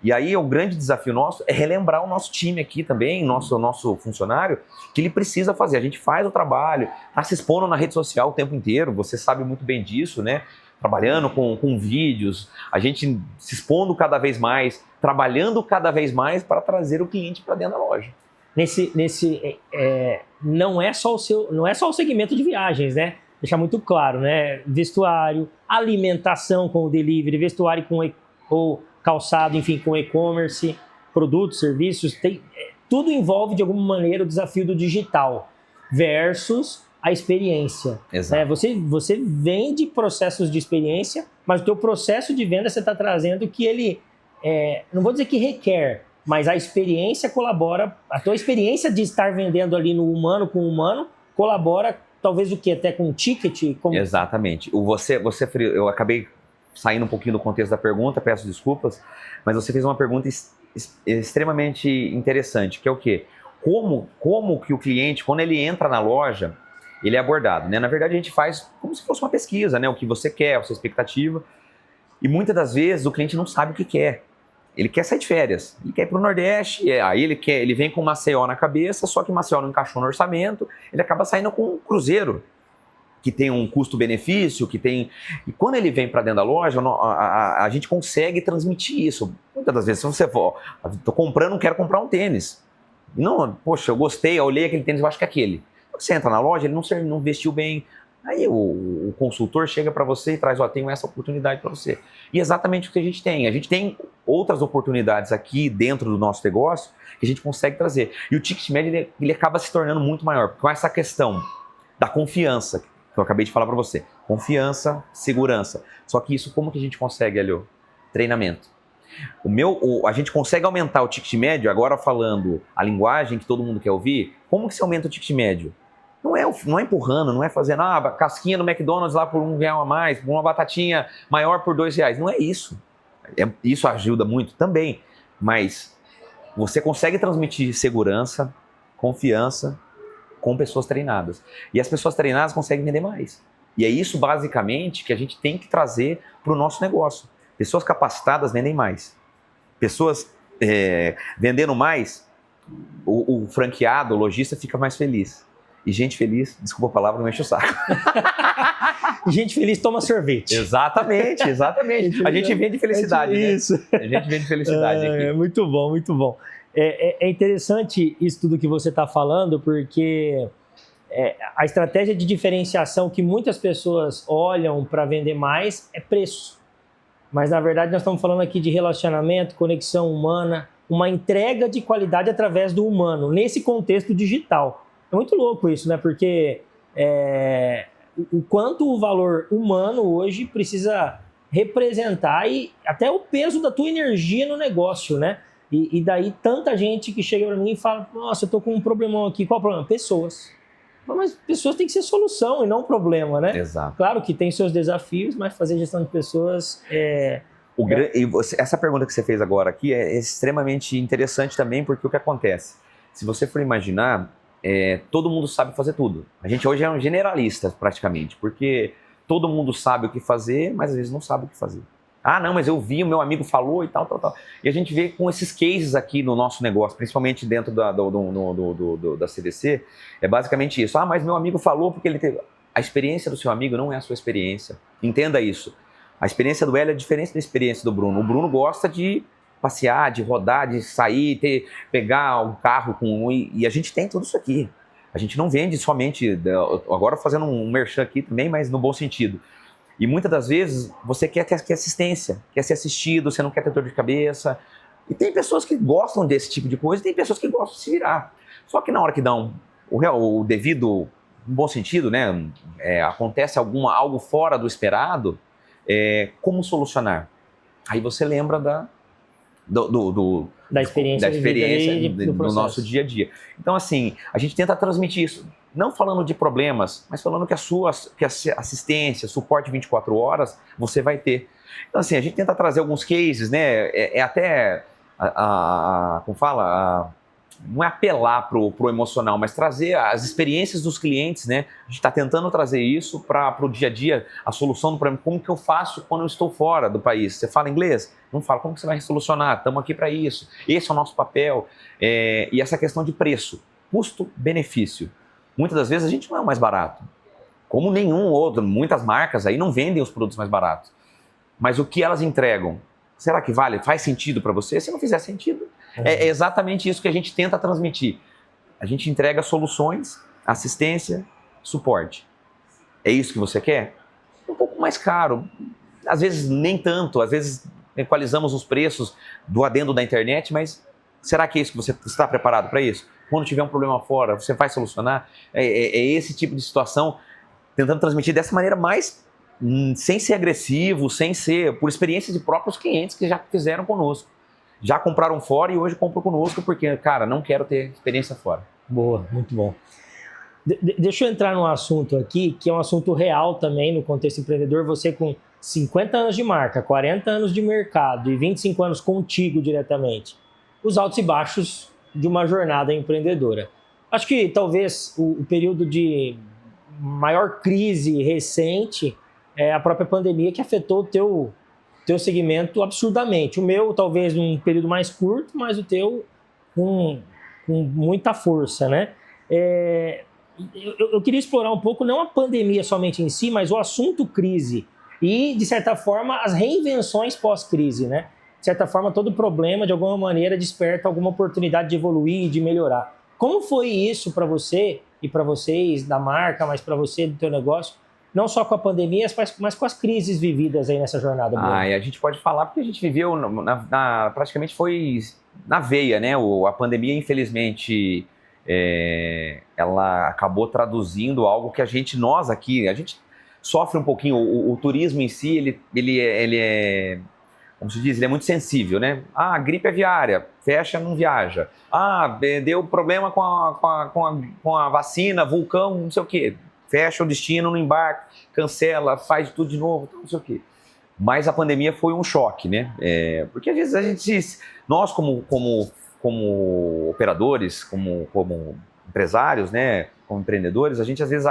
E aí o grande desafio nosso é relembrar o nosso time aqui também, nosso funcionário, que ele precisa fazer. A gente faz o trabalho, tá se expondo na rede social o tempo inteiro, você sabe muito bem disso, né? Trabalhando com vídeos, a gente se expondo cada vez mais, trabalhando cada vez mais para trazer o cliente para dentro da loja. Não é só o segmento de viagens, né? Deixar muito claro, né? Vestuário, alimentação com o delivery, vestuário ou calçado, enfim, com e-commerce, produtos, serviços, tudo envolve de alguma maneira o desafio do digital versus a experiência. Exato. Você vende processos de experiência, mas o teu processo de venda você está trazendo que ele, não vou dizer que requer, mas a experiência colabora, a tua experiência de estar vendendo ali no humano com o humano colabora talvez o quê? Até com o ticket? Exatamente. Eu acabei saindo um pouquinho do contexto da pergunta, peço desculpas, mas você fez uma pergunta extremamente interessante, que é o quê? Como que o cliente, quando ele entra na loja, ele é abordado, né? Na verdade, a gente faz como se fosse uma pesquisa, né? O que você quer, a sua expectativa, e muitas das vezes o cliente não sabe o que quer. Ele quer sair de férias, ele quer ir para o Nordeste, aí ele vem com Maceió na cabeça, só que Maceió não encaixou no orçamento, ele acaba saindo com um cruzeiro, que tem um custo-benefício, que tem... E quando ele vem para dentro da loja, a gente consegue transmitir isso. Muitas das vezes, se você for, estou comprando, quero comprar um tênis. Não, poxa, eu gostei, eu olhei aquele tênis, eu acho que é aquele. Você entra na loja, ele não vestiu bem. Aí o consultor chega para você e traz, tenho essa oportunidade para você. E exatamente o que a gente tem. A gente tem outras oportunidades aqui dentro do nosso negócio que a gente consegue trazer. E o ticket médio, ele acaba se tornando muito maior, com essa questão da confiança, que eu acabei de falar para você. Confiança, segurança. Só que isso, como que a gente consegue, Helio? Treinamento. A gente consegue aumentar o ticket médio, agora falando a linguagem que todo mundo quer ouvir, como que se aumenta o ticket médio? Não é empurrando, não é fazendo casquinha no McDonald's lá por R$1 a mais, uma batatinha maior por R$2. Não é isso. Isso ajuda muito também, mas você consegue transmitir segurança, confiança com pessoas treinadas. E as pessoas treinadas conseguem vender mais. E é isso basicamente que a gente tem que trazer para o nosso negócio. Pessoas capacitadas vendem mais. Pessoas vendendo mais, o franqueado, o lojista fica mais feliz. E gente feliz, desculpa a palavra, não enche o saco. Gente feliz toma sorvete. Exatamente. A gente vende felicidade, né? Isso. A gente vende felicidade aqui. Muito bom, muito bom. É interessante isso tudo que você está falando, porque a estratégia de diferenciação que muitas pessoas olham para vender mais é preço. Mas, na verdade, nós estamos falando aqui de relacionamento, conexão humana, uma entrega de qualidade através do humano, nesse contexto digital. É muito louco isso, né? Porque o quanto o valor humano hoje precisa representar e até o peso da tua energia no negócio, né? E daí tanta gente que chega para mim e fala, nossa, eu tô com um problemão aqui. Qual é o problema? Pessoas. Mas pessoas têm que ser solução e não problema, né? Exato. Claro que tem seus desafios, mas fazer gestão de pessoas essa pergunta que você fez agora aqui é extremamente interessante também, porque o que acontece? Se você for imaginar, todo mundo sabe fazer tudo. A gente hoje é um generalista, praticamente, porque todo mundo sabe o que fazer, mas às vezes não sabe o que fazer. Não, mas eu vi, o meu amigo falou e tal. E a gente vê com esses cases aqui no nosso negócio, principalmente dentro da CVC, é basicamente isso. Mas meu amigo falou porque ele teve... A experiência do seu amigo não é a sua experiência. Entenda isso. A experiência do Hélio é diferente da experiência do Bruno. O Bruno gosta de passear, de rodar, de sair, pegar um carro e a gente tem tudo isso aqui. A gente não vende somente, agora fazendo um merchan aqui também, mas no bom sentido. E muitas das vezes você quer ter assistência, quer ser assistido, você não quer ter dor de cabeça. E tem pessoas que gostam desse tipo de coisa e tem pessoas que gostam de se virar. Só que na hora que dá o devido, no bom sentido, né, acontece algo fora do esperado, como solucionar? Aí você lembra da experiência do nosso dia a dia. Então, assim, a gente tenta transmitir isso, não falando de problemas, mas falando que a assistência, suporte 24 horas, você vai ter. Então, assim, a gente tenta trazer alguns cases, né? Até, como fala, não é apelar pro emocional, mas trazer as experiências dos clientes, né? A gente está tentando trazer isso para o dia a dia, a solução do problema. Como que eu faço quando eu estou fora do país? Você fala inglês? Não fala. Como que você vai solucionar? Estamos aqui para isso. Esse é o nosso papel. E essa questão de preço, custo-benefício. Muitas das vezes a gente não é o mais barato. Como nenhum outro, muitas marcas aí não vendem os produtos mais baratos. Mas o que elas entregam, será que vale? Faz sentido para você? Se não fizer sentido, é exatamente isso que a gente tenta transmitir. A gente entrega soluções, assistência, suporte. É isso que você quer? Um pouco mais caro. Às vezes nem tanto, às vezes equalizamos os preços do adendo da internet, mas será que é isso que você está preparado para isso? Quando tiver um problema fora, você vai solucionar? É esse tipo de situação, tentando transmitir dessa maneira mais, sem ser agressivo, sem ser, por experiência de próprios clientes que já fizeram conosco. Já compraram fora e hoje compram conosco porque, cara, não quero ter experiência fora. Boa, muito bom. Deixa eu entrar num assunto aqui, que é um assunto real também no contexto empreendedor. Você com 50 anos de marca, 40 anos de mercado e 25 anos contigo diretamente. Os altos e baixos de uma jornada empreendedora. Acho que talvez o período de maior crise recente é a própria pandemia que afetou o teu segmento absurdamente. O meu talvez num período mais curto, mas o teu com muita força, né? Eu queria explorar um pouco, não a pandemia somente em si, mas o assunto crise e, de certa forma, as reinvenções pós-crise, né? De certa forma, todo problema, de alguma maneira, desperta alguma oportunidade de evoluir e de melhorar. Como foi isso para você e para vocês da marca, mas para você do teu negócio, não só com a pandemia, mas com as crises vividas aí nessa jornada? E a gente pode falar porque a gente viveu, praticamente foi na veia, né? A pandemia, infelizmente, ela acabou traduzindo algo que a gente sofre um pouquinho. O turismo em si, ele é, como se diz, ele é muito sensível, né? A gripe aviária, fecha, não viaja. Deu problema com a vacina, vulcão, não sei o quê. Fecha o destino, não embarca, cancela, faz tudo de novo, não sei o quê. Mas a pandemia foi um choque, né? Porque às vezes nós como operadores, como empresários, né? Como empreendedores, a gente às vezes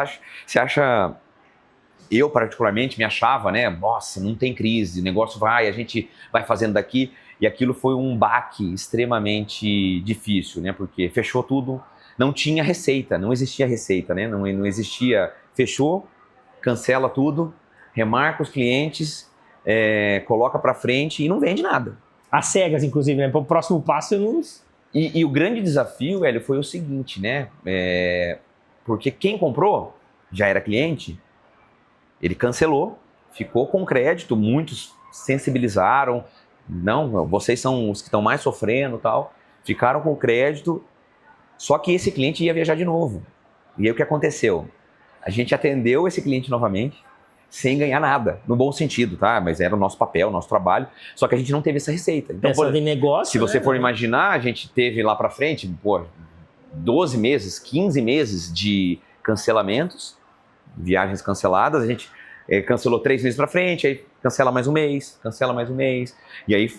eu particularmente me achava, né? Nossa, não tem crise, o negócio a gente vai fazendo daqui. E aquilo foi um baque extremamente difícil, né? Porque fechou tudo. Não tinha receita, não existia receita, né? Não existia, fechou, cancela tudo, remarca os clientes, coloca para frente e não vende nada. Às cegas, inclusive, né? Para o próximo passo eu não... E o grande desafio, Hélio, foi o seguinte, né? Porque quem comprou já era cliente, ele cancelou, ficou com crédito, muitos sensibilizaram, não, vocês são os que estão mais sofrendo, tal, ficaram com crédito. Só que esse cliente ia viajar de novo. E aí o que aconteceu? A gente atendeu esse cliente novamente, sem ganhar nada, no bom sentido, tá? Mas era o nosso papel, o nosso trabalho, só que a gente não teve essa receita. Então, de negócio, se você for imaginar, a gente teve lá para frente, 12 meses, 15 meses de cancelamentos, viagens canceladas, a gente cancelou 3 meses para frente, aí cancela mais um mês, e aí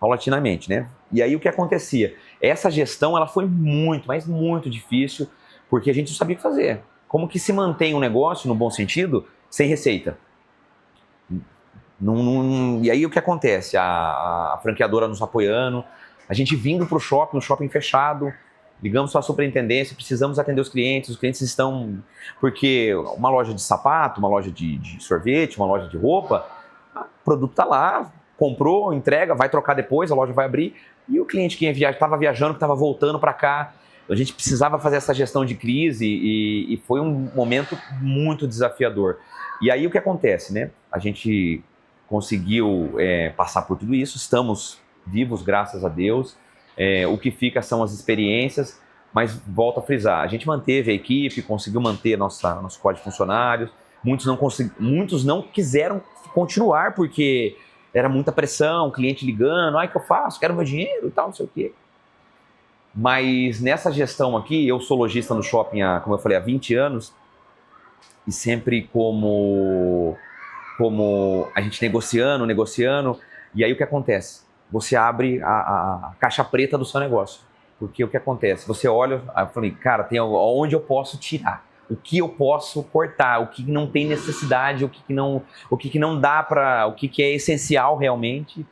paulatinamente, né? E aí o que acontecia? Essa gestão, ela foi muito, mas muito difícil, porque a gente não sabia o que fazer. Como que se mantém um negócio, no bom sentido, sem receita? E aí o que acontece? A franqueadora nos apoiando, a gente vindo para o shopping fechado, ligamos para a superintendência, precisamos atender os clientes estão... Porque uma loja de sapato, uma loja de sorvete, uma loja de roupa, o produto está lá, comprou, entrega, vai trocar depois, a loja vai abrir, e o cliente que estava viajando, que estava voltando para cá, a gente precisava fazer essa gestão de crise e foi um momento muito desafiador. E aí o que acontece, né? A gente conseguiu passar por tudo isso, estamos vivos, graças a Deus. O que fica são as experiências, mas volto a frisar, a gente manteve a equipe, conseguiu manter nosso quadro de funcionários, muitos não quiseram continuar porque era muita pressão, cliente ligando, o que eu faço? Quero meu dinheiro e tal, não sei o quê. Mas nessa gestão aqui, eu sou lojista no shopping como eu falei, há 20 anos, e sempre como a gente negociando, e aí o que acontece? Você abre a caixa preta do seu negócio. Porque o que acontece? Você olha, eu falei, cara, tem onde eu posso tirar? O que eu posso cortar? O que não tem necessidade? O que não dá para... O que é essencial realmente?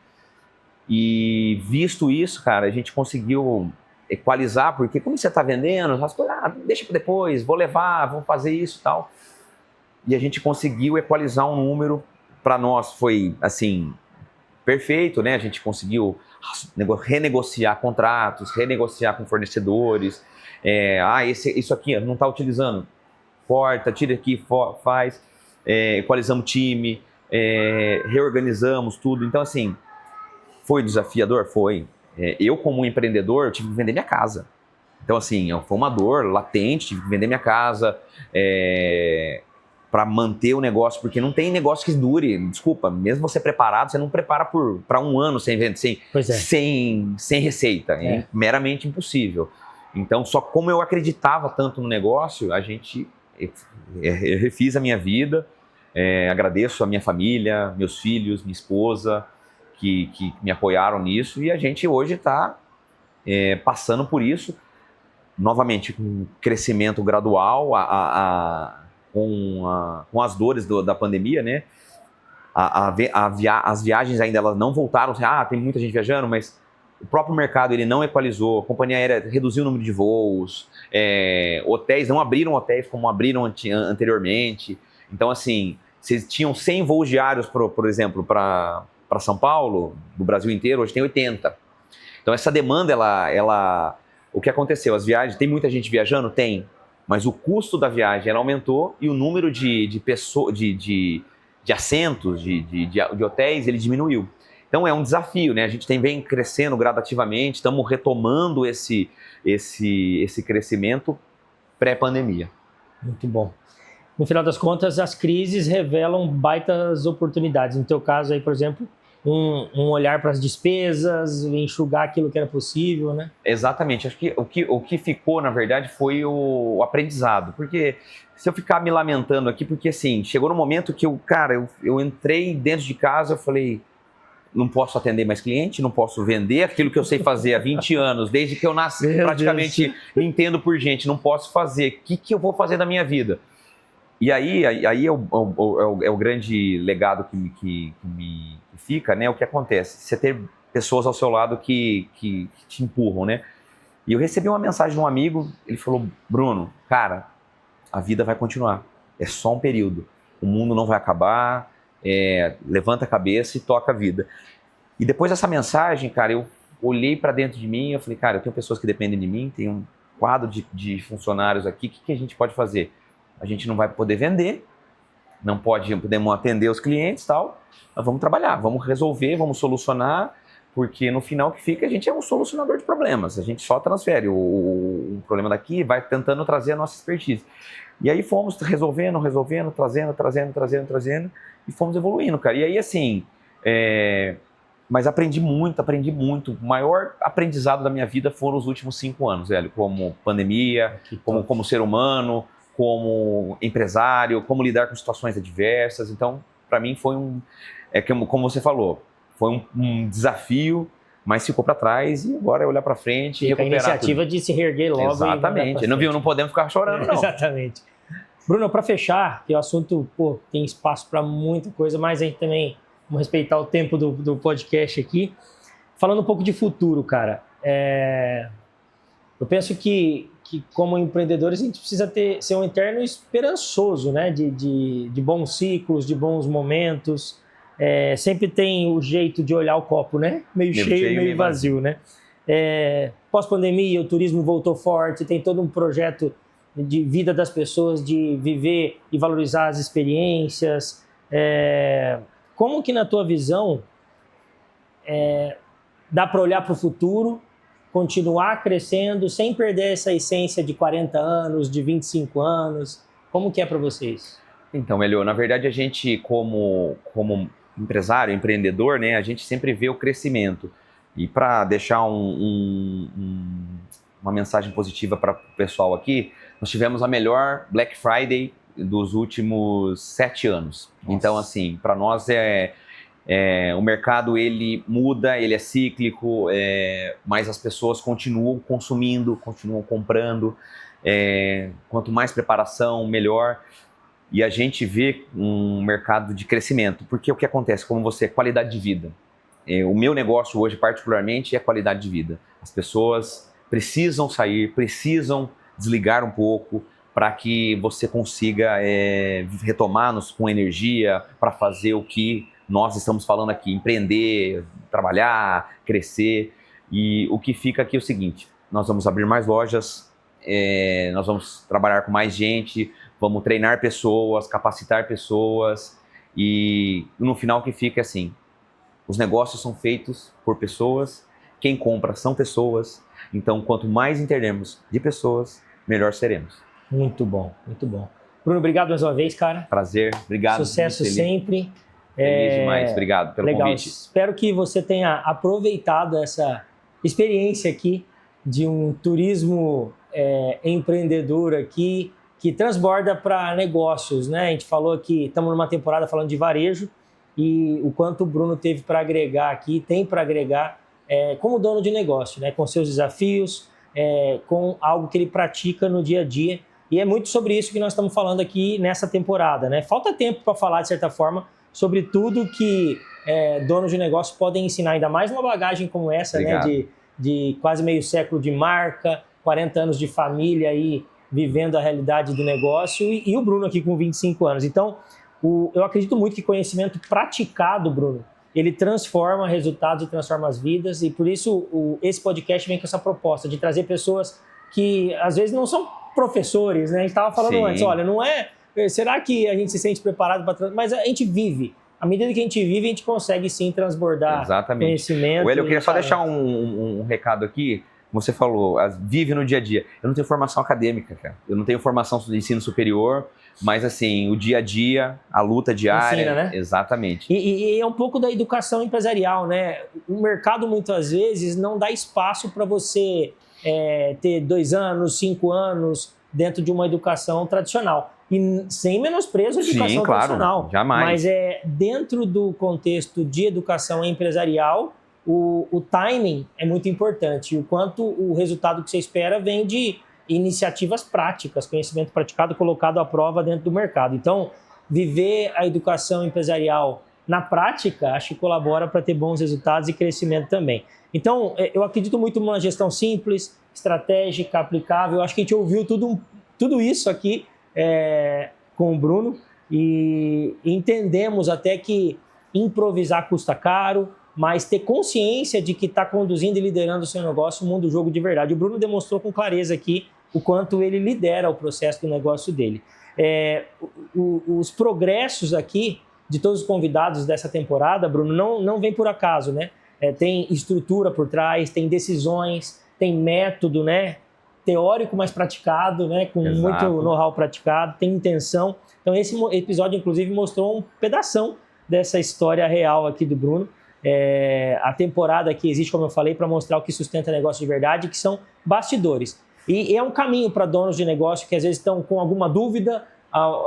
E visto isso, cara, a gente conseguiu equalizar, porque como você está vendendo, as coisas, deixa para depois, vou levar, vou fazer isso e tal. E a gente conseguiu equalizar um número, para nós foi, assim, perfeito, né? A gente conseguiu renegociar contratos, renegociar com fornecedores. Isso aqui não está utilizando, corta, tira aqui, faz. Equalizamos time, reorganizamos tudo. Então, assim, foi desafiador? Foi. Eu, como empreendedor, eu tive que vender minha casa. Então, assim, foi uma dor latente, tive que vender minha casa para manter o negócio, porque não tem negócio que dure. Desculpa, mesmo você preparado, você não prepara para um ano sem receita. É meramente impossível. Então, só como eu acreditava tanto no negócio, eu refiz a minha vida, agradeço a minha família, meus filhos, minha esposa, que me apoiaram nisso, e a gente hoje está passando por isso, novamente, com crescimento gradual, com as dores da pandemia, né? As viagens ainda elas não voltaram, tem muita gente viajando, mas o próprio mercado ele não equalizou, a companhia aérea reduziu o número de voos, hotéis não abriram hotéis como abriram anteriormente. Então, assim, vocês tinham 100 voos diários, por exemplo, para São Paulo, do Brasil inteiro, hoje tem 80. Então, essa demanda, o que aconteceu? As viagens, tem muita gente viajando? Tem. Mas o custo da viagem ela aumentou e o número de pessoas, de assentos, de hotéis, ele diminuiu. Então é um desafio, né? A gente vem crescendo gradativamente, estamos retomando esse crescimento pré-pandemia. Muito bom. No final das contas, as crises revelam baitas oportunidades. No teu caso aí, por exemplo, um olhar para as despesas, enxugar aquilo que era possível, né? Exatamente. Acho que o que ficou, na verdade, foi o aprendizado. Porque se eu ficar me lamentando aqui, porque assim, chegou no momento que eu entrei dentro de casa, eu falei, não posso atender mais cliente, não posso vender aquilo que eu sei fazer há 20 anos, desde que eu nasci, praticamente entendo por gente, não posso fazer. O que eu vou fazer da minha vida? E aí é o grande legado que me fica, né? O que acontece? Você ter pessoas ao seu lado que te empurram, né? E eu recebi uma mensagem de um amigo, ele falou, Bruno, cara, a vida vai continuar, é só um período, o mundo não vai acabar, levanta a cabeça e toca a vida. E depois dessa mensagem, cara, eu olhei para dentro de mim e eu falei, cara, eu tenho pessoas que dependem de mim, tem um quadro de funcionários aqui, o que a gente pode fazer? A gente não vai poder vender, não podemos atender os clientes e tal, mas vamos trabalhar, vamos resolver, vamos solucionar, porque no final que fica a gente é um solucionador de problemas, a gente só transfere o problema daqui, vai tentando trazer a nossa expertise. E aí fomos resolvendo, trazendo, e fomos evoluindo, cara. E aí assim, mas aprendi muito. O maior aprendizado da minha vida foram os últimos 5 anos, velho, como pandemia, como ser humano, como empresário, como lidar com situações adversas. Então, para mim foi como você falou, foi um desafio, mas ficou para trás e agora é olhar para frente e recuperar a iniciativa de se reerguer logo. Exatamente, não podemos ficar chorando, não. Exatamente. Bruno, para fechar, que o assunto tem espaço para muita coisa, mas a gente também vamos respeitar o tempo do podcast aqui. Falando um pouco de futuro, cara, eu penso que como empreendedores a gente precisa ser um eterno esperançoso, né? De bons ciclos, de bons momentos. Sempre tem o jeito de olhar o copo, né? Meio cheio, meio vazio, né? Pós-pandemia, o turismo voltou forte, tem todo um projeto de vida das pessoas, de viver e valorizar as experiências. Como que, na tua visão, dá para olhar para o futuro, continuar crescendo, sem perder essa essência de 40 anos, de 25 anos? Como que é para vocês? Então, Elio, na verdade, a gente, como empresário, empreendedor, né, a gente sempre vê o crescimento. E para deixar uma mensagem positiva para o pessoal aqui, nós tivemos a melhor Black Friday dos últimos 7 anos. Nossa. Então, assim, para nós O mercado, ele muda, ele é cíclico, mas as pessoas continuam consumindo, continuam comprando. Quanto mais preparação, melhor. E a gente vê um mercado de crescimento. Porque o que acontece? Como você, qualidade de vida. O meu negócio hoje, particularmente, é qualidade de vida. As pessoas precisam sair, precisam desligar um pouco para que você consiga retomar com energia para fazer o que nós estamos falando aqui, empreender, trabalhar, crescer. E o que fica aqui é o seguinte, nós vamos abrir mais lojas, nós vamos trabalhar com mais gente, vamos treinar pessoas, capacitar pessoas e no final o que fica é assim, os negócios são feitos por pessoas, quem compra são pessoas, então quanto mais entendermos de pessoas, melhor seremos. Muito bom, muito bom. Bruno, obrigado mais uma vez, cara. Prazer, obrigado. Sucesso sempre. Feliz demais, obrigado pelo convite. Espero que você tenha aproveitado essa experiência aqui de um turismo empreendedor aqui, que transborda para negócios, né? A gente falou aqui, estamos numa temporada falando de varejo e o quanto o Bruno teve para agregar aqui, tem para agregar como dono de negócio, né? Com seus desafios, com algo que ele pratica no dia a dia. E é muito sobre isso que nós estamos falando aqui nessa temporada, né? Falta tempo para falar, de certa forma, sobre tudo que donos de negócio podem ensinar, ainda mais uma bagagem como essa, né? De quase meio século de marca, 40 anos de família aí, vivendo a realidade do negócio, e o Bruno aqui com 25 anos. Então, eu acredito muito que conhecimento praticado, Bruno, ele transforma resultados e transforma as vidas, e por isso esse podcast vem com essa proposta de trazer pessoas que às vezes não são professores, né? A gente estava falando antes, olha, não será que a gente se sente preparado para... Mas a gente vive. À medida que a gente vive, a gente consegue sim transbordar conhecimento. Eu queria só deixar um recado aqui. Você falou, vive no dia a dia. Eu não tenho formação acadêmica, cara. Eu não tenho formação de ensino superior, mas assim, o dia a dia, a luta diária. Ensina, né? Exatamente. E é um pouco da educação empresarial, né? O mercado, muitas vezes, não dá espaço para você ter 2 anos, 5 anos dentro de uma educação tradicional. E sem menosprezo a educação tradicional. Jamais. Mas dentro do contexto de educação empresarial, o timing é muito importante. O quanto o resultado que você espera vem de iniciativas práticas, conhecimento praticado colocado à prova dentro do mercado. Então, viver a educação empresarial na prática, acho que colabora para ter bons resultados e crescimento também. Então, eu acredito muito numa gestão simples, estratégica, aplicável. Acho que a gente ouviu tudo isso aqui com o Bruno e entendemos até que improvisar custa caro, mas ter consciência de que está conduzindo e liderando o seu negócio, muda o jogo de verdade. O Bruno demonstrou com clareza aqui o quanto ele lidera o processo do negócio dele. Os progressos aqui de todos os convidados dessa temporada, Bruno, não vem por acaso, né? Tem estrutura por trás, tem decisões, tem método, né? Teórico, mas praticado, né? Com muito know-how praticado, tem intenção. Então esse episódio, inclusive, mostrou um pedação dessa história real aqui do Bruno. A temporada aqui existe, como eu falei, para mostrar o que sustenta negócio de verdade, que são bastidores. E é um caminho para donos de negócio que às vezes estão com alguma dúvida,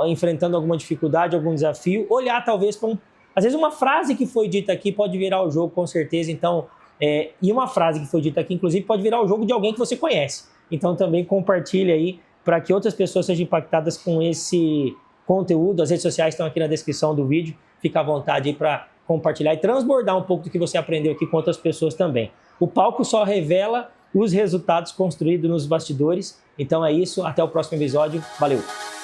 enfrentando alguma dificuldade, algum desafio, olhar talvez para às vezes uma frase que foi dita aqui pode virar o jogo, com certeza. Então, e uma frase que foi dita aqui, inclusive, pode virar o jogo de alguém que você conhece. Então também compartilhe aí para que outras pessoas sejam impactadas com esse conteúdo. As redes sociais estão aqui na descrição do vídeo. Fica à vontade aí para compartilhar e transbordar um pouco do que você aprendeu aqui com outras pessoas também. O palco só revela os resultados construídos nos bastidores. Então é isso, até o próximo episódio. Valeu!